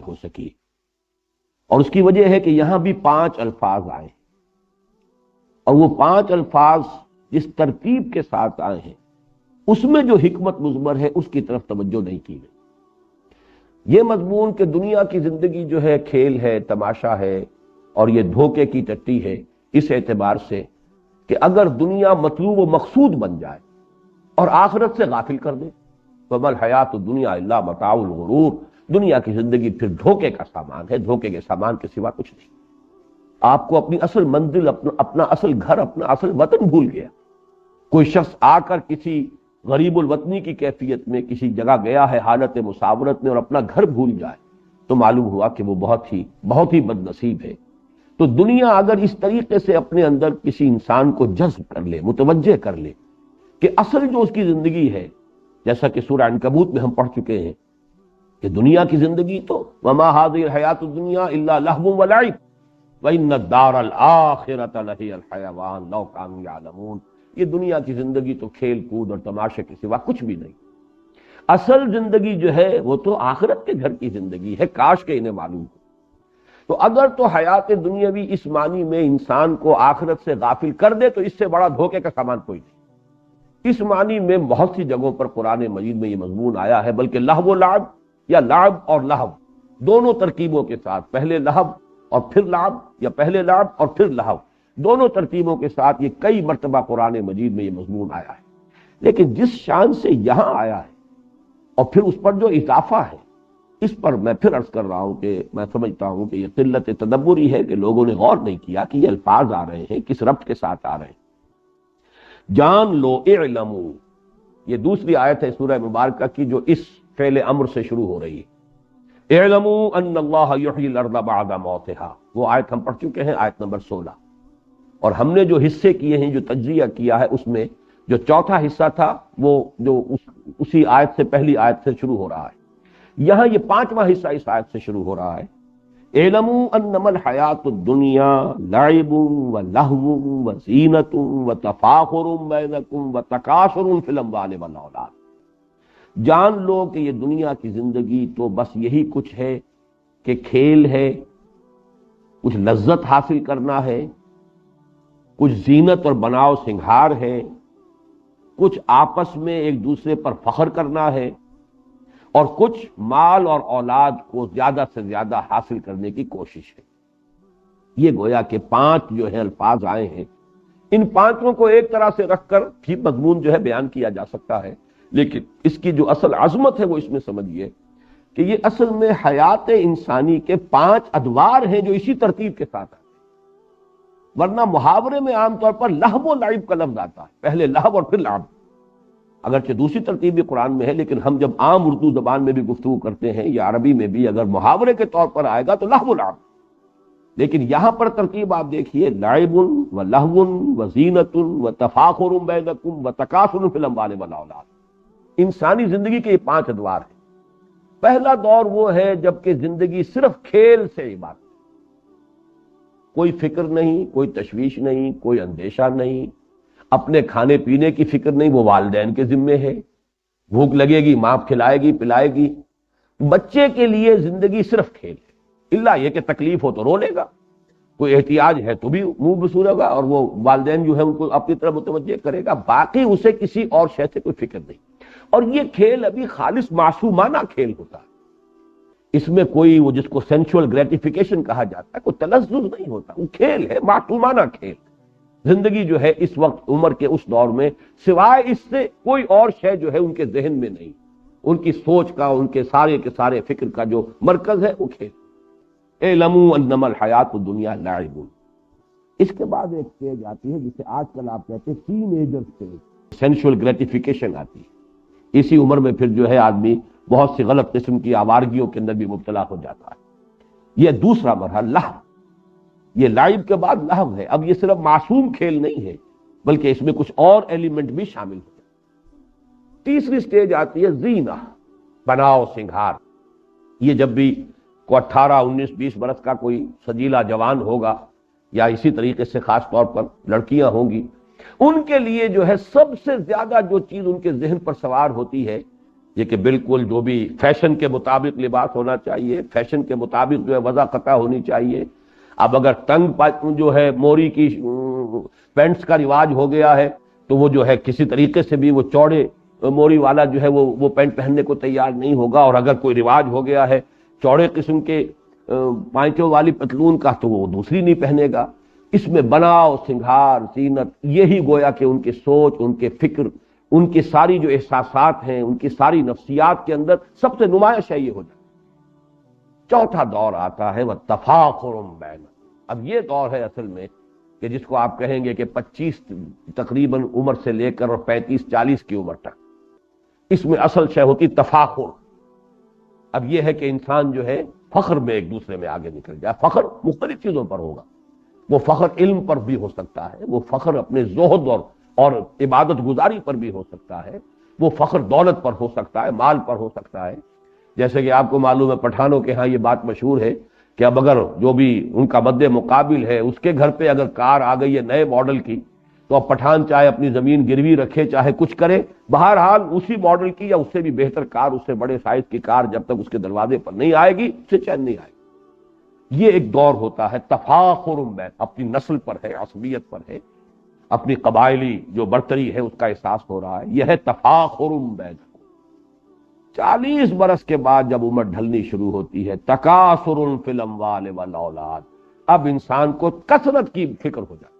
ہو سکی، اور اس کی وجہ ہے کہ یہاں بھی 5 الفاظ آئے، اور وہ 5 الفاظ جس ترتیب کے ساتھ آئے ہیں اس میں جو حکمت مضمر ہے اس کی طرف توجہ نہیں کی گئی۔ یہ مضمون کہ دنیا کی زندگی جو ہے کھیل ہے، تماشا ہے، اور یہ دھوکے کی ٹٹی ہے، اس اعتبار سے کہ اگر دنیا مطلوب و مقصود بن جائے اور آخرت سے غافل کر دے، وَمَا الْحَيَاةُ الدُّنْيَا إِلَّا مَتَاعُ الْغُرُورِ، دنیا کی زندگی پھر دھوکے کا سامان ہے، دھوکے کے سامان کے سوا کچھ نہیں۔ آپ کو اپنی اصل منزل، اپنا اصل گھر، اپنا اصل وطن بھول گیا۔ کوئی شخص آ کر کسی غریب الوطنی کی کیفیت میں کسی جگہ گیا ہے حالت مساورت میں اور اپنا گھر بھول جائے تو معلوم ہوا کہ وہ بہت ہی بد نصیب ہے۔ تو دنیا اگر اس طریقے سے اپنے اندر کسی انسان کو جذب کر لے، متوجہ کر لے کہ اصل جو اس کی زندگی ہے، جیسا کہ سورہ عنکبوت میں ہم پڑھ چکے ہیں کہ دنیا کی زندگی تو وَمَا هَٰذِهِ الْحَيَاةُ الدُّنْيَا إِلَّا لَهْوٌ وَلَعِبٌ وَإِنَّ الدَّارَ الْآخِرَةَ لَهِيَ الْحَيَوَانُ لَوْ كَانُوا يَعْلَمُونَ۔ یہ دنیا کی زندگی تو کھیل کود اور تماشے کے سوا کچھ بھی نہیں۔ اصل زندگی جو ہے وہ تو آخرت کے گھر کی زندگی ہے، کاش کہ انہیں معلوم ہو۔ تو اگر تو حیات دنیاوی اس معنی میں انسان کو آخرت سے غافل کر دے تو اس سے بڑا دھوکے کا سامان کوئی نہیں۔ اس معنی میں بہت سی جگہوں پر قرآن مجید میں یہ مضمون آیا ہے، بلکہ لہو و لعب یا لعب اور لہو دونوں ترکیبوں کے ساتھ، پہلے لہو اور پھر لعب، یا پہلے لعب اور پھر لہو، دونوں ترتیبوں کے ساتھ یہ کئی مرتبہ قرآن مجید میں یہ مضمون آیا ہے۔ لیکن جس شان سے یہاں آیا ہے اور پھر اس پر جو اضافہ ہے، اس پر میں پھر عرض کر رہا ہوں کہ میں سمجھتا ہوں کہ یہ قلت تدبری ہے کہ لوگوں نے غور نہیں کیا کہ یہ الفاظ آ رہے ہیں کس ربط کے ساتھ آ رہے ہیں۔ جان لو اعلمو، یہ دوسری آیت ہے سورہ مبارکہ کی جو اس فعل امر سے شروع ہو رہی ہے۔ اعلمو ان اللہ یحیی الارض بعد موتہا، وہ آیت ہم پڑھ چکے ہیں، آیت نمبر 16، اور ہم نے جو حصے کیے ہیں، جو تجزیہ کیا ہے، اس میں جو چوتھا حصہ تھا وہ جو اسی آیت سے پہلی آیت سے شروع ہو رہا ہے، یہاں یہ 5واں حصہ اس آیت سے شروع ہو رہا ہے۔ اعلموا انما الحیات الدنیا لعب ولہو وزینۃ وتفاخر بینکم وتکاثر فی الاموال والاولاد، جان لو کہ یہ دنیا کی زندگی تو بس یہی کچھ ہے کہ کھیل ہے، کچھ لذت حاصل کرنا ہے، کچھ زینت اور بناؤ سنگھار ہے، کچھ آپس میں ایک دوسرے پر فخر کرنا ہے، اور کچھ مال اور اولاد کو زیادہ سے زیادہ حاصل کرنے کی کوشش ہے۔ یہ گویا کہ 5 جو ہے الفاظ آئے ہیں، ان 5 کو ایک طرح سے رکھ کر بھی مضمون جو ہے بیان کیا جا سکتا ہے، لیکن اس کی جو اصل عظمت ہے وہ اس میں سمجھیے کہ یہ اصل میں حیات انسانی کے 5 ادوار ہیں جو اسی ترتیب کے ساتھ ہیں۔ ورنہ محاورے میں عام طور پر لہو و لعب کا لفظ آتا ہے، پہلے لہو اور پھر لعب، اگرچہ دوسری ترتیب بھی قرآن میں ہے، لیکن ہم جب عام اردو زبان میں بھی گفتگو کرتے ہیں یا عربی میں بھی اگر محاورے کے طور پر آئے گا تو لہو و لعب، لیکن یہاں پر ترتیب آپ دیکھیے، لعب و لہو و زینۃ و تفاخر بینکم و تکاثر فی الاموال والاولاد۔ انسانی زندگی کے یہ 5 ادوار ہیں۔ پہلا دور وہ ہے جب کہ زندگی صرف کھیل سے عبارت، کوئی فکر نہیں، کوئی تشویش نہیں، کوئی اندیشہ نہیں، اپنے کھانے پینے کی فکر نہیں، وہ والدین کے ذمے ہے، بھوک لگے گی ماں کھلائے گی پلائے گی۔ بچے کے لیے زندگی صرف کھیل ہے، الا یہ کہ تکلیف ہو تو رو لے گا، کوئی احتیاج ہے تو بھی منہ بسور ہوگا اور وہ والدین جو ہے ان کو اپنی طرف متوجہ کرے گا، باقی اسے کسی اور شے سے کوئی فکر نہیں۔ اور یہ کھیل ابھی خالص معصومانہ کھیل ہوتا ہے، اس میں کوئی وہ جس کو سینشول گریٹیفیکیشن کہا جاتا ہے، کوئی تلذذ نہیں ہوتا، وہ کھیل ہے، معصومانہ کھیل۔ زندگی جو ہے اس وقت عمر کے اس دور میں سوائے اس سے کوئی اور شے جو ہے ان کے ذہن میں نہیں، ان کی سوچ کا، ان کے سارے فکر کا جو مرکز ہے وہ کھیل۔ اعلموا انما الحیات الدنیا لعب۔ اس کے بعد ایک سٹیج آتی ہے جسے آج کل آپ کہتے ہیں ٹین ایجر سٹیج، سینشول گریٹیفیکیشن آتی ہے۔ اسی عمر میں پھر جو ہے آدمی بہت سی غلط قسم کی آوارگیوں کے اندر بھی مبتلا ہو جاتا ہے۔ یہ دوسرا مرحلہ لہو، یہ لعب کے بعد لہو ہے۔ اب یہ صرف معصوم کھیل نہیں ہے بلکہ اس میں کچھ اور ایلیمنٹ بھی شامل ہوتے ہیں۔ تیسری سٹیج آتی ہے زینہ، بناؤ سنگھار۔ یہ جب بھی کوئی 18 19 20 برس کا کوئی سجیلا جوان ہوگا یا اسی طریقے سے خاص طور پر لڑکیاں ہوں گی، ان کے لیے جو ہے سب سے زیادہ جو چیز ان کے ذہن پر سوار ہوتی ہے، یہ کہ بالکل جو بھی فیشن کے مطابق لباس ہونا چاہیے، فیشن کے مطابق جو ہے وضع قطع ہونی چاہیے۔ اب اگر تنگ جو ہے موری کی پینٹس کا رواج ہو گیا ہے تو وہ جو ہے کسی طریقے سے بھی وہ چوڑے موری والا جو ہے وہ پینٹ پہننے کو تیار نہیں ہوگا، اور اگر کوئی رواج ہو گیا ہے چوڑے قسم کے پائچوں والی پتلون کا تو وہ دوسری نہیں پہنے گا۔ اس میں بناؤ سنگھار زینت، یہی گویا کہ ان کی سوچ، ان کے فکر، ان کی ساری جو احساسات ہیں، ان کی ساری نفسیات کے اندر سب سے نمایاں یہ ہو جائے۔ چوتھا دور آتا ہے وَالتَّفَاخُرٌ بَيْنَ، اب یہ دور ہے اصل میں کہ جس کو آپ کہیں گے کہ 25 تقریباً عمر سے لے کر اور 35-40 کی عمر تک، اس میں اصل شے ہوتی تفاخر۔ اب یہ ہے کہ انسان جو ہے فخر میں ایک دوسرے میں آگے نکل جائے۔ فخر مختلف چیزوں پر ہوگا، وہ فخر علم پر بھی ہو سکتا ہے، وہ فخر اپنے زہد اور عبادت گزاری پر بھی ہو سکتا ہے، وہ فخر دولت پر ہو سکتا ہے، مال پر ہو سکتا ہے۔ جیسے کہ آپ کو معلوم ہے پٹھانوں کے ہاں یہ بات مشہور ہے کہ اب اگر جو بھی ان کا مد مقابل ہے اس کے گھر پہ اگر کار آ گئی ہے نئے ماڈل کی، تو اب پٹھان چاہے اپنی زمین گروی رکھے چاہے کچھ کرے، بہرحال اسی ماڈل کی یا اس سے بھی بہتر کار، اس سے بڑے سائز کی کار جب تک اس کے دروازے پر نہیں آئے گی اسے چین نہیں آئے گی۔ یہ ایک دور ہوتا ہے تفاخر بین، اپنی نسل پر ہے، عصبیت پر ہے، اپنی قبائلی جو برتری ہے اس کا احساس ہو رہا ہے، یہ ہے تفاخر بین۔ 40 برس کے بعد جب عمر ڈھلنی شروع ہوتی ہے تکاثر فی الاموال والاولاد، اب انسان کو کثرت کی فکر ہو جائے،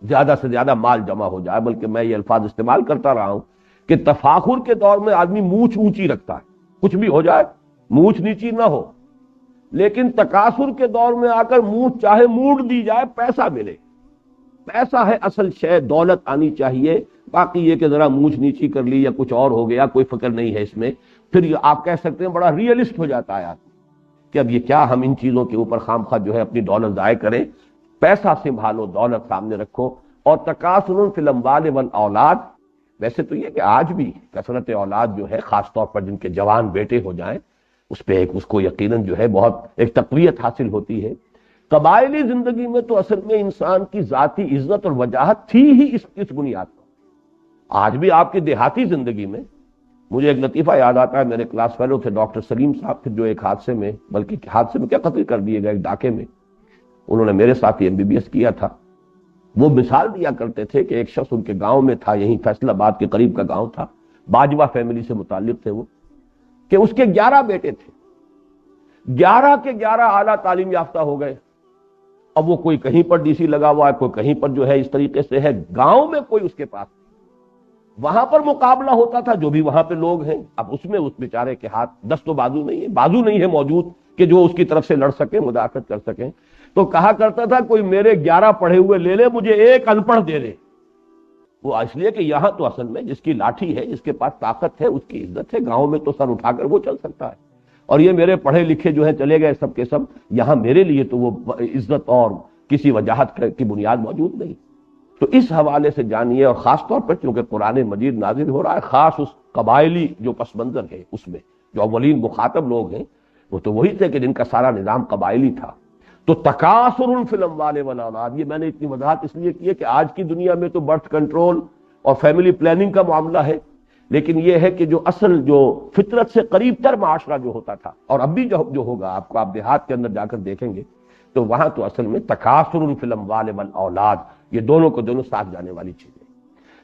زیادہ سے زیادہ مال جمع ہو جائے۔ بلکہ میں یہ الفاظ استعمال کرتا رہا ہوں کہ تفاخر کے دور میں آدمی مونچھ اونچی رکھتا ہے، کچھ بھی ہو جائے مونچھ نیچی نہ ہو، لیکن تکاثر کے دور میں آ کر مونچھ چاہے موڑ دی جائے، پیسہ ملے۔ پیسہ ہے اصل شے، دولت آنی چاہیے، باقی یہ کہ ذرا مونچھ نیچی کر لی یا کچھ اور ہو گیا کوئی فکر نہیں ہے اس میں۔ پھر یہ آپ کہہ سکتے ہیں بڑا ریئلسٹ ہو جاتا ہے آدمی کہ اب یہ کیا ہم ان چیزوں کے اوپر خام خواہ جو ہے اپنی دولت ضائع کریں۔ پیسہ سنبھالو، دولت سامنے رکھو۔ اور تکاثر فی الاموال والاولاد، ویسے تو یہ کہ آج بھی کثرت اولاد جو ہے خاص طور پر جن کے جوان بیٹے ہو جائیں اس پہ اس کو یقیناً جو ہے بہت ایک تقویت حاصل ہوتی ہے۔ قبائلی زندگی میں تو اصل میں انسان کی ذاتی عزت اور وجاہت تھی ہی اس بنیاد پر۔ آج بھی آپ کی دیہاتی زندگی میں، مجھے ایک لطیفہ یاد آتا ہے، میرے کلاس فیلو تھے ڈاکٹر سلیم صاحب تھے جو ایک حادثے میں، بلکہ حادثے میں کیا قتل کر دیے گئے ایک ڈاکے میں، انہوں نے میرے ساتھ ہی MBBS کیا تھا۔ وہ مثال دیا کرتے تھے کہ ایک شخص ان کے گاؤں میں تھا، یہیں فیصل آباد کے قریب کا گاؤں تھا، باجوہ فیملی سے متعلق تھے وہ، کہ اس کے 11 بیٹے تھے، 11 کے 11 اعلیٰ تعلیم یافتہ ہو گئے۔ اب وہ کوئی کہیں پر DC لگا ہوا ہے، کوئی کہیں پر جو ہے اس طریقے سے ہے، گاؤں میں کوئی اس کے پاس نہیں۔ وہاں پر مقابلہ ہوتا تھا جو بھی وہاں پہ لوگ ہیں، اب اس میں اس بیچارے کے ہاتھ دست و بازو نہیں ہے موجود کہ جو اس کی طرف سے لڑ سکیں، مدافعت کر سکیں۔ تو کہا کرتا تھا کوئی میرے 11 پڑھے ہوئے لے لے، مجھے ایک ان پڑھ دے دے۔ وہ اس لیے کہ یہاں تو اصل میں جس کی لاٹھی ہے، جس کے پاس طاقت ہے، اس کی عزت ہے، گاؤں میں تو سر اٹھا کر وہ چل سکتا ہے، اور یہ میرے پڑھے لکھے جو ہیں چلے گئے سب کے سب، یہاں میرے لیے تو وہ عزت اور کسی وجاہت کی بنیاد موجود نہیں۔ تو اس حوالے سے جانیے، اور خاص طور پر چونکہ قرآن مجید نازل ہو رہا ہے خاص اس قبائلی جو پس منظر ہے اس میں جو اولین مخاطب لوگ ہیں وہ تو وہی تھے کہ جن کا سارا نظام قبائلی تھا۔ تو تکاثر فی الاموال والاولاد، یہ میں نے اتنی وضاحت اس لیے کی ہے کہ آج کی دنیا میں تو برتھ کنٹرول اور فیملی پلاننگ کا معاملہ ہے، لیکن یہ ہے کہ جو اصل جو فطرت سے قریب تر معاشرہ جو ہوتا تھا، اور اب بھی جو ہوگا، آپ دیہات کے اندر جا کر دیکھیں گے تو وہاں تو اصل میں تکاثر فی الاموال والاولاد، یہ دونوں کو دونوں ساتھ جانے والی چیزیں۔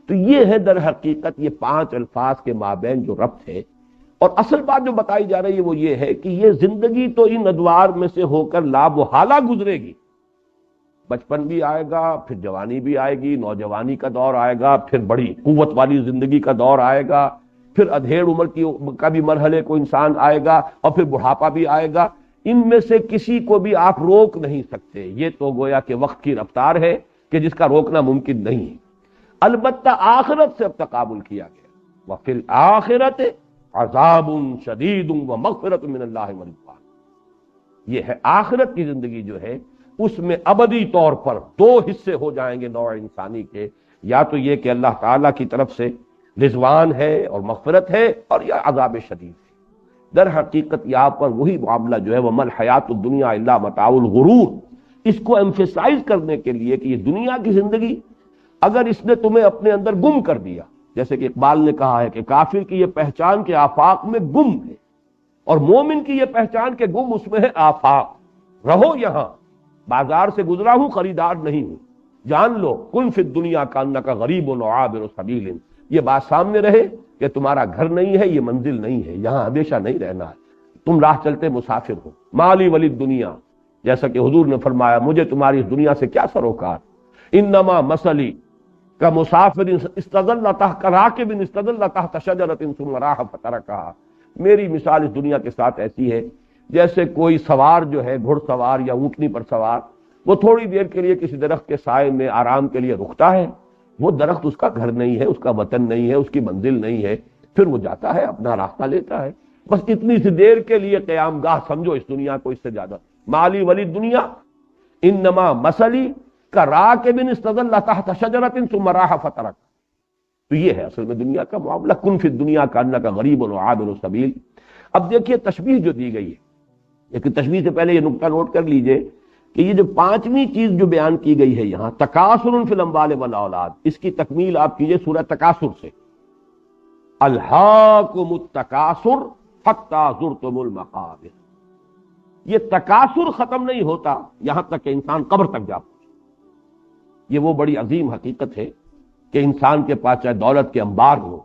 تو یہ ہے در حقیقت یہ 5 الفاظ کے مابین جو ربط ہے، اور اصل بات جو بتائی جا رہی ہے وہ یہ ہے کہ یہ زندگی تو ان ادوار میں سے ہو کر لامحالہ گزرے گی۔ بچپن بھی آئے گا، پھر جوانی بھی آئے گی، نوجوانی کا دور آئے گا، پھر بڑی قوت والی زندگی کا دور آئے گا، پھر ادھیڑ عمر کا بھی مرحلے کو انسان آئے گا، اور پھر بڑھاپا بھی آئے گا۔ ان میں سے کسی کو بھی آپ روک نہیں سکتے، یہ تو گویا کہ وقت کی رفتار ہے کہ جس کا روکنا ممکن نہیں ہے۔ البتہ آخرت سے اب تقابل کیا گیا، وفی الآخرۃ عذاب شدید ومغفرۃ من اللہ ورضوان۔ یہ ہے آخرت کی زندگی جو ہے، اس میں ابدی طور پر 2 حصے ہو جائیں گے نوع انسانی کے، یا تو یہ کہ اللہ تعالیٰ کی طرف سے رضوان ہے اور مغفرت ہے، اور یا عذاب شدید ہے۔ در حقیقت یہاں پر وہی معاملہ جو ہے وَمَا الْحَيَاةُ الدُّنْيَا إِلَّا مَتَاعُ الْغُرُورِ، اس کو ایمفیسائز کرنے کے لیے کہ یہ دنیا کی زندگی اگر اس نے تمہیں اپنے اندر گم کر دیا، جیسے کہ اقبال نے کہا ہے کہ کافر کی یہ پہچان کے آفاق میں گم ہے، اور مومن کی یہ پہچان کے گم اس میں ہے آفاق۔ رہو یہاں، بازار سے گزرا ہوں، خریدار نہیں ہوں، جان لو کن فی الدنیا کانک غریب و عابر سبیل، یہ بات سامنے رہے کہ تمہارا گھر نہیں ہے، یہ منزل نہیں ہے، یہاں ہمیشہ نہیں رہنا ہے، تم راہ چلتے مسافر ہو۔ مالی ولی دنیا، جیسا کہ حضور نے فرمایا مجھے تمہاری اس دنیا سے کیا سروکار، انما مثلی کا مسافر استظل تحت راکب استظل تحت شجرۃ ثم راح فترکھا، میری مثال اس دنیا کے ساتھ ایسی ہے جیسے کوئی سوار جو ہے، گھڑ سوار یا اونٹنی پر سوار، وہ تھوڑی دیر کے لیے کسی درخت کے سائے میں آرام کے لیے رکتا ہے، وہ درخت اس کا گھر نہیں ہے، اس کا وطن نہیں ہے، اس کی منزل نہیں ہے، پھر وہ جاتا ہے، اپنا راستہ لیتا ہے، بس اتنی سی دیر کے لیے قیام گاہ سمجھو اس دنیا کو، اس سے زیادہ۔ مالی ولی دنیا انما مثلی کا راکب استظل تحت شجرۃ ثم راح فترک، تو یہ ہے اصل میں دنیا کا معاملہ، کن فی الدنیا کانک غریب و عابر سبیل۔ اب دیکھیے تشبیہ جو دی گئی ہے، لیکن تشبیہ سے پہلے یہ نقطہ نوٹ کر لیجئے کہ یہ جو پانچویں چیز جو بیان کی گئی ہے یہاں، تکاثر فی الاموال والاولاد، اس کی تکمیل آپ کیجئے سورہ تکاثر سے، الہاکم التکاثر حتی زرتم المقابر۔ یہ تکاثر ختم نہیں ہوتا یہاں تک کہ انسان قبر تک جا پہنچے۔ یہ وہ بڑی عظیم حقیقت ہے کہ انسان کے پاس چاہے دولت کے انبار ہو،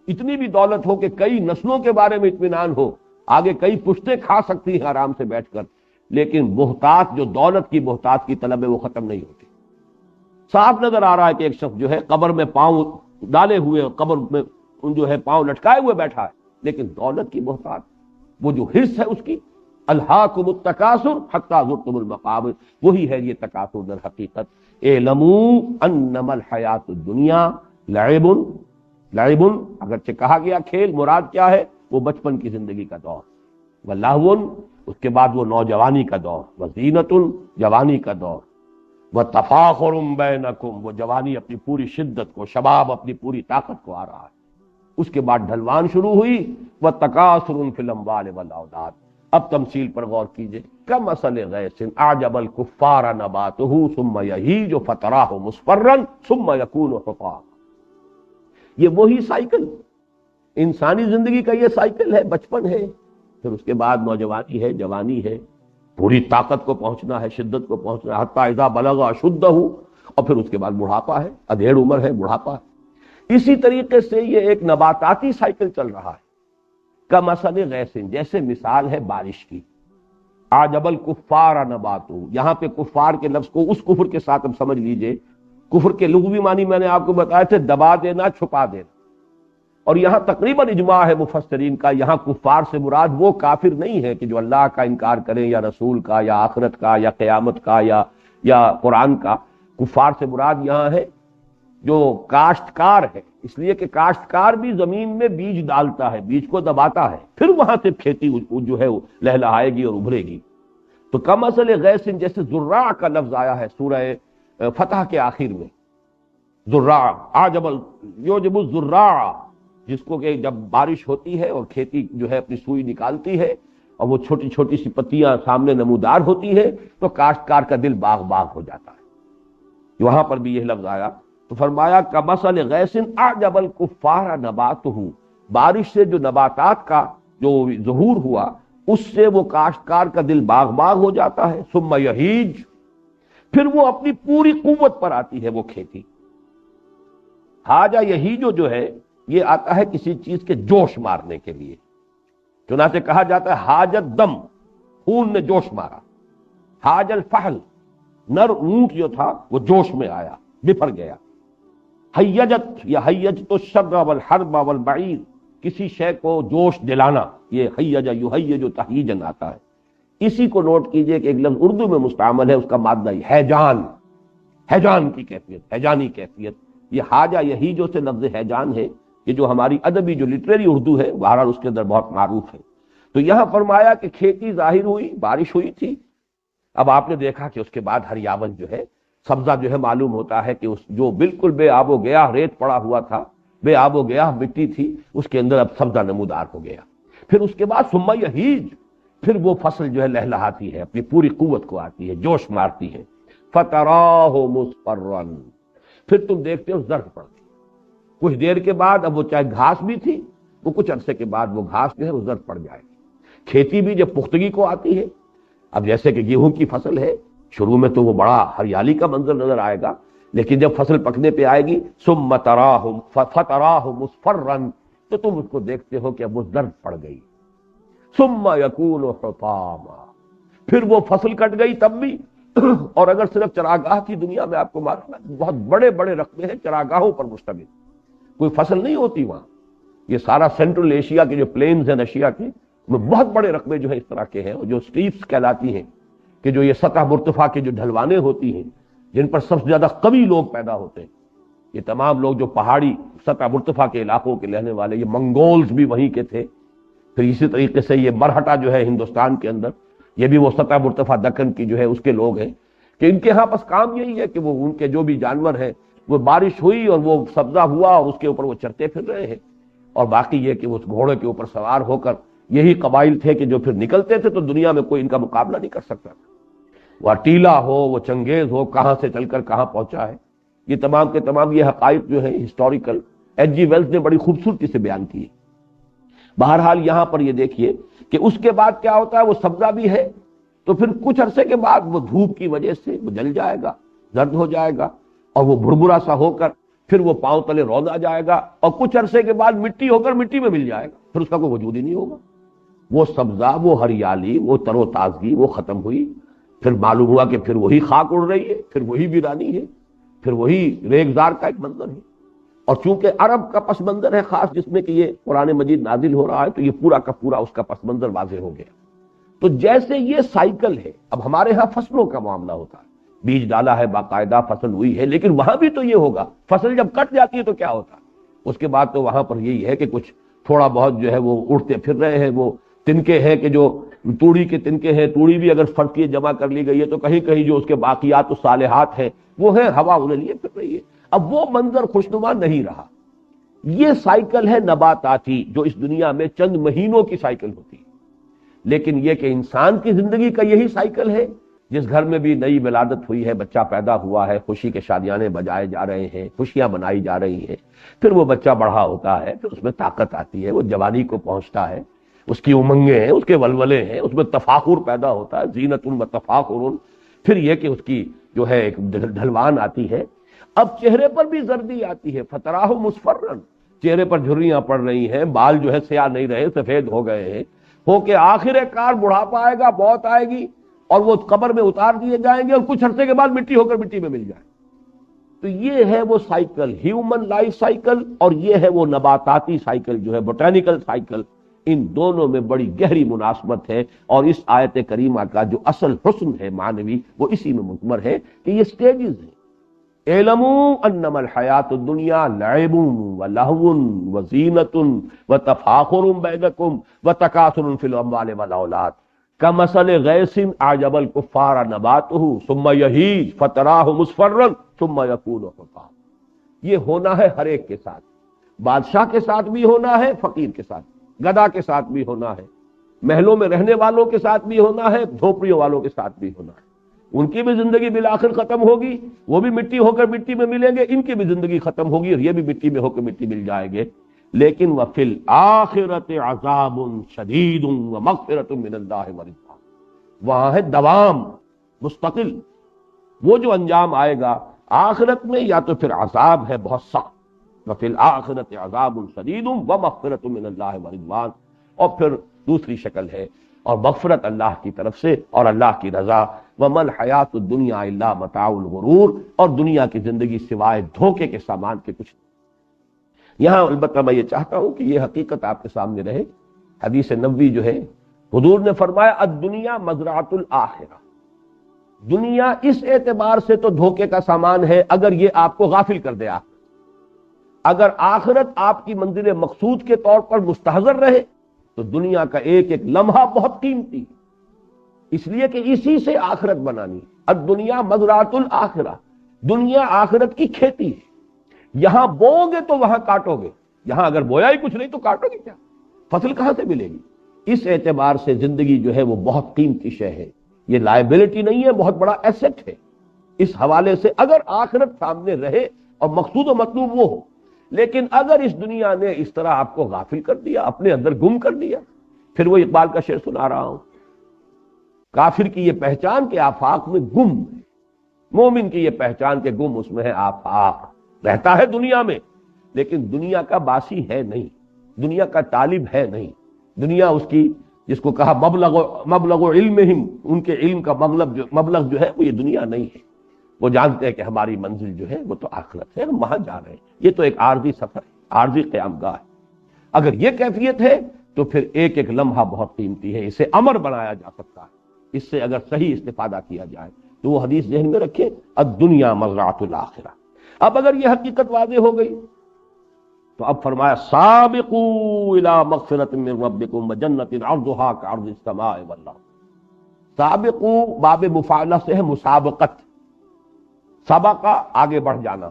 اتنی بھی دولت ہو کہ کئی نسلوں کے بارے میں اطمینان ہو، آگے کئی پشتیں کھا سکتی ہیں آرام سے بیٹھ کر، لیکن بہتات جو دولت کی بہتات کی طلب ہے وہ ختم نہیں ہوتی۔ صاف نظر آ رہا ہے کہ ایک شخص جو ہے قبر میں پاؤں ڈالے ہوئے، قبر میں جو ہے پاؤں لٹکائے ہوئے بیٹھا ہے، لیکن دولت کی بہتات، وہ جو حرص ہے اس کی، الہاکم التکاثر حتی زرتم المقابر، وہی ہے یہ تکاثر در حقیقت۔ اعلموا انما الحیات الدنیا لعب، لعب اگرچہ کہا گیا کھیل، مراد کیا ہے؟ وہ بچپن کی زندگی کا دور، ولہو اس کے بعد وہ نوجوانی کا دور، وزینت جوانی کا دور، وتفاخر بینکم وہ جوانی اپنی پوری شدت کو، شباب اپنی پوری طاقت کو آ رہا ہے، اس کے بعد ڈھلوان شروع ہوئی، وتکاثر فی الاموال والاولاد۔ اب تمثیل پر غور کیجئے، کمثل غیث اعجب الکفار نباتہ ثم یہیج فتراہ مصفرا ثم یکون حطاما۔ یہ وہی سائیکل، انسانی زندگی کا یہ سائیکل ہے، بچپن ہے، پھر اس کے بعد نوجوانی ہے، جوانی ہے، پوری طاقت کو پہنچنا ہے، شدت کو پہنچنا ہے، حتی اذا بلغ اشدہ، اور پھر اس کے بعد بڑھاپا ہے، ادھیڑ عمر ہے، بڑھاپا ہے۔ اسی طریقے سے یہ ایک نباتاتی سائیکل چل رہا ہے، کمثل غیث جیسے مثال ہے بارش کی، اعجب الکفار نباتہ، یہاں پہ کفار کے لفظ کو اس کفر کے ساتھ اب سمجھ لیجئے، کفر کے لغوی معنی میں نے آپ کو بتایا تھے، دبا دینا، چھپا دینا، اور یہاں تقریباً اجماع ہے مفسرین کا، یہاں کفار سے مراد وہ کافر نہیں ہے کہ جو اللہ کا انکار کریں یا رسول کا یا آخرت کا یا قیامت کا یا قرآن کا۔ کفار سے مراد یہاں ہے جو کاشتکار ہے، اس لیے کہ کاشتکار بھی زمین میں بیج ڈالتا ہے، بیج کو دباتا ہے، پھر وہاں سے کھیتی جو ہے وہ لہلہائے گی اور ابھرے گی۔ تو کمثل غیث جیسے زراع کا لفظ آیا ہے سورہ فتح کے آخر میں، زراع اعجب یعجب الزراع، جس کو کہ جب بارش ہوتی ہے اور کھیتی جو ہے اپنی سوئی نکالتی ہے اور وہ چھوٹی چھوٹی سی پتیاں سامنے نمودار ہوتی ہے تو کاشتکار کا دل باغ باغ ہو جاتا ہے۔ وہاں پر بھی یہ لفظ آیا تو فرمایا کمثل غیث اعجب الکفار نباتہ، بارش سے جو نباتات کا جو ظہور ہوا اس سے وہ کاشتکار کا دل باغ باغ ہو جاتا ہے، ثم یہیج، پھر وہ اپنی پوری قوت پر آتی ہے وہ کھیتی۔ حاجہ یہیجو جو ہے یہ آتا ہے کسی چیز کے جوش مارنے کے لیے، چنانچہ کہا جاتا ہے حاجت دم، خون نے جوش مارا، حاج الفحل، نر اونٹ جو تھا وہ جوش میں آیا، بفر گیا، حیجت یا حیجت الشر والحرب والبعیر، کسی شے کو جوش دلانا، یہ حیج یحیج تحییجن آتا ہے۔ اسی کو نوٹ کیجئے کہ ایک لفظ اردو میں مستعمل ہے، اس کا مادہ ہیجان، ہیجان کی کیفیت، ہیجانی کیفیت، یہ حاجہ یہیجو سے لفظ ہیجان ہے، یہ جو ہماری ادبی جو لٹریری اردو ہے بہرحال اس کے اندر بہت معروف ہے۔ تو یہاں فرمایا کہ کھیتی ظاہر ہوئی، بارش ہوئی تھی، اب آپ نے دیکھا کہ اس کے بعد ہریاون جو ہے، سبزہ جو ہے معلوم ہوتا ہے کہ اس جو بالکل بے آب و گیا ریت پڑا ہوا تھا، بے آب و گیا مٹی تھی، اس کے اندر اب سبزہ نمودار ہو گیا۔ پھر اس کے بعد ثم یہیج، پھر وہ فصل جو ہے لہلہاتی ہے، اپنی پوری قوت کو آتی ہے، جوش مارتی ہے، فتراہ مصفرا، پھر تم دیکھتے ہو زرد پڑتی، کچھ دیر کے بعد اب وہ چاہے گھاس بھی تھی وہ کچھ عرصے کے بعد وہ گھاس جو ہے وہ زرد پڑ جائے گی۔ کھیتی بھی جب پختگی کو آتی ہے، اب جیسے کہ گیہوں کی فصل ہے، شروع میں تو وہ بڑا ہریالی کا منظر نظر آئے گا، لیکن جب فصل پکنے پہ آئے گی ثم تراہ فتراہ مصفرا، تو تم اس کو دیکھتے ہو کہ اب وہ زرد پڑ گئی۔ ثم یکون حطاما، پھر وہ فصل کٹ گئی تب بھی، اور اگر صرف چراگاہ کی دنیا میں آپ کو معلوم ہے بہت بڑے بڑے رقبے ہیں چراگاہوں پر مشتمل، کوئی فصل نہیں ہوتی وہاں، یہ سارا سینٹرل ایشیا کے جو پلینز ہیں ایشیا کے، میں بہت بڑے رقبے جو ہے اس طرح کے ہیں، جو سٹیپس کہلاتی ہیں، کہ جو یہ سطح مرتفع کے جو ڈھلوانے ہوتی ہیں جن پر سب سے زیادہ قوی لوگ پیدا ہوتے ہیں، یہ تمام لوگ جو پہاڑی سطح مرتفع کے علاقوں کے رہنے والے، یہ منگولز بھی وہیں کے تھے، پھر اسی طریقے سے یہ مرہٹا جو ہے ہندوستان کے اندر، یہ بھی وہ سطح مرتفع دکن کی جو ہے اس کے لوگ ہیں، کہ ان کے ہاں بس کام یہی ہے کہ وہ ان کے جو بھی جانور ہیں وہ بارش ہوئی اور وہ سبزہ ہوا اور اس کے اوپر وہ چرتے پھر رہے ہیں، اور باقی یہ کہ وہ اس گھوڑے کے اوپر سوار ہو کر یہی قبائل تھے کہ جو پھر نکلتے تے تو دنیا میں کوئی ان کا مقابلہ نہیں کر سکتا، وہ اٹیلا ہو، وہ چنگیز ہو، کہاں سے چل کر کہاں پہنچا ہے، یہ تمام کے تمام یہ حقائق جو ہیں ہسٹوریکل ایچ جی ویلز نے بڑی خوبصورتی سے بیان کی ہے۔ بہرحال یہاں پر یہ دیکھیے کہ اس کے بعد کیا ہوتا ہے، وہ سبزہ بھی ہے تو پھر کچھ عرصے کے بعد وہ دھوپ کی وجہ سے وہ جل جائے گا، زرد ہو جائے گا، اور وہ بھربھرا سا ہو کر پھر وہ پاؤں تلے روندا جائے گا، اور کچھ عرصے کے بعد مٹی ہو کر مٹی میں مل جائے گا، پھر اس کا کوئی وجود ہی نہیں ہوگا۔ وہ سبزہ، وہ ہریالی، وہ تر و تازگی وہ ختم ہوئی، پھر معلوم ہوا کہ پھر وہی خاک اڑ رہی ہے، پھر وہی ویرانی ہے، پھر وہی ریگزار کا ایک منظر ہے۔ اور چونکہ عرب کا پس منظر ہے خاص جس میں کہ یہ قرآن مجید نازل ہو رہا ہے، تو یہ پورا کا پورا اس کا پس منظر واضح ہو گیا۔ تو جیسے یہ سائیکل ہے، اب ہمارے ہاں فصلوں کا معاملہ ہوتا ہے، بیج ڈالا ہے، باقاعدہ فصل ہوئی ہے، لیکن وہاں بھی تو یہ ہوگا، فصل جب کٹ جاتی ہے تو کیا ہوتا ہے، اس کے بعد تو وہاں پر یہی ہے کہ کچھ تھوڑا بہت جو ہے وہ اڑتے پھر رہے ہیں، وہ تنکے ہیں کہ جو توڑی کے تنکے ہیں، توڑی بھی اگر فرض کیے جمع کر لی گئی ہے تو کہیں کہیں جو اس کے باقیات و صالحات ہیں وہ ہیں، ہوا انہیں لیے پھر رہی ہے۔ اب وہ منظر خوشنما نہیں رہا۔ یہ سائیکل ہے نباتاتی جو اس دنیا میں چند مہینوں کی سائیکل ہوتی ہے، لیکن یہ کہ انسان کی زندگی کا یہی سائیکل ہے، جس گھر میں بھی نئی ولادت ہوئی ہے، بچہ پیدا ہوا ہے، خوشی کے شادیانے بجائے جا رہے ہیں، خوشیاں منائی جا رہی ہیں، پھر وہ بچہ بڑھا ہوتا ہے، پھر اس میں طاقت آتی ہے، وہ جوانی کو پہنچتا ہے، اس کی امنگیں ہیں، اس کے ولولے ہیں، اس میں تفاخر پیدا ہوتا ہے، زینت و تفاخر، پھر یہ کہ اس کی جو ہے ایک ڈھلوان آتی ہے۔ اب چہرے پر بھی زردی آتی ہے، فتراہ مصفرن، چہرے پر جھریاں پڑ رہی ہیں، بال جو ہے سیاہ نہیں رہے، سفید ہو گئے ہیں، ہو کہ آخر کار بڑھاپا آئے گا، موت آئے گی، اور وہ قبر میں اتار دیے جائیں گے، اور کچھ عرصے کے بعد مٹی ہو کر مٹی میں مل جائیں۔ تو یہ ہے وہ سائیکل، ہیومن لائف سائیکل، اور یہ ہے وہ نباتاتی سائیکل جو ہے بوٹینیکل سائیکل۔ ان دونوں میں بڑی گہری مناسبت ہے، اور اس آیت کریمہ کا جو اصل حسن ہے معنوی وہ اسی میں مضمر ہے کہ یہ سٹیجز ہیں۔ اعلموا انما الحیات الدنیا لعب ولہو وزینۃ وتفاخر بینکم وتکاثر فی الاموال والاولاد کمثل غیث اعجب الکفار نباتہ ثم یہیج فتراہ مصفرا ثم یکون حطاما۔ یہ ہونا ہے ہر ایک کے ساتھ، بادشاہ کے ساتھ بھی ہونا ہے، فقیر کے ساتھ، گدھا کے ساتھ بھی ہونا ہے، محلوں میں رہنے والوں کے ساتھ بھی ہونا ہے، جھوپڑیوں والوں کے ساتھ بھی ہونا ہے۔ ان کی بھی زندگی بالآخر ختم ہوگی، وہ بھی مٹی ہو کر مٹی میں ملیں گے، ان کی بھی زندگی ختم ہوگی اور یہ بھی مٹی میں ہو کر مٹی مل جائیں گے۔ لیکن وفی الآخرۃ عذاب شدید ومغفرۃ من اللہ ورضوان، وہاں ہے دوام مستقل، وہ جو انجام آئے گا آخرت میں یا تو پھر عذاب ہے بہت سخت، وفی الآخرۃ عذاب شدید ومغفرۃ من اللہ ورضوان، اور پھر دوسری شکل ہے اور مغفرت اللہ کی طرف سے اور اللہ کی رضا۔ وَمَا الْحَيَاةُ الدُّنْيَا إِلَّا مَتَاعُ الْغُرُورِ، اور دنیا کی زندگی سوائے دھوکے کے سامان کے کچھ نہیں۔ یہاں البتہ میں یہ چاہتا ہوں کہ یہ حقیقت آپ کے سامنے رہے۔ حدیث نبوی جو ہے حضور نے فرمایا الدنیا مزرعۃ الآخرہ، دنیا اس اعتبار سے تو دھوکے کا سامان ہے اگر یہ آپ کو غافل کر دے آخرت، اگر آخرت آپ کی منزل مقصود کے طور پر مستحضر رہے تو دنیا کا ایک ایک لمحہ بہت قیمتی ہے، اس لیے کہ اسی سے آخرت بنانی۔ الدنیا مزرعۃ الآخرہ، دنیا آخرت کی کھیتی ہے، یہاں بوؤ گے تو وہاں کاٹو گے، یہاں اگر بویا ہی کچھ نہیں تو کاٹو گے کیا، فصل کہاں سے ملے گی؟ اس اعتبار سے زندگی جو ہے وہ بہت قیمتی شے ہے، یہ لائبلٹی نہیں ہے، بہت بڑا ایسٹ ہے۔ اس حوالے سے اگر آخرت سامنے رہے اور مقصود و مطلوب وہ ہو، لیکن اگر اس دنیا نے اس طرح آپ کو غافل کر دیا، اپنے اندر گم کر دیا، پھر وہ اقبال کا شعر سنا رہا ہوں، کافر کی یہ پہچان کہ آفاق میں گم ہے، مومن کی یہ پہچان کہ گم اس میں ہے آفاق، رہتا ہے دنیا میں لیکن دنیا کا باسی ہے نہیں، دنیا کا طالب ہے نہیں، دنیا اس کی جس کو کہا مبلغ علمہم، ان کے علم کا مبلغ جو ہے وہ یہ دنیا نہیں ہے، وہ جانتے ہیں کہ ہماری منزل جو ہے وہ تو آخرت ہے، ہم وہاں جا رہے ہیں، یہ تو ایک عارضی سفر ہے، عارضی قیام گاہ ہے۔ اگر یہ کیفیت ہے تو پھر ایک ایک لمحہ بہت قیمتی ہے، اسے امر بنایا جا سکتا ہے، اس سے اگر صحیح استفادہ کیا جائے تو وہ حدیث ذہن میں رکھیں، الدنیا مزرعۃ الآخرہ۔ اب اگر یہ حقیقت واضح ہو گئی تو اب فرمایا سابقوا الی مغفرۃ من ربکم وجنۃ عرضھا کعرض السماء والارض۔ سابقوا باب مفاعلہ سے ہے مسابقت، سبقہ آگے بڑھ جانا،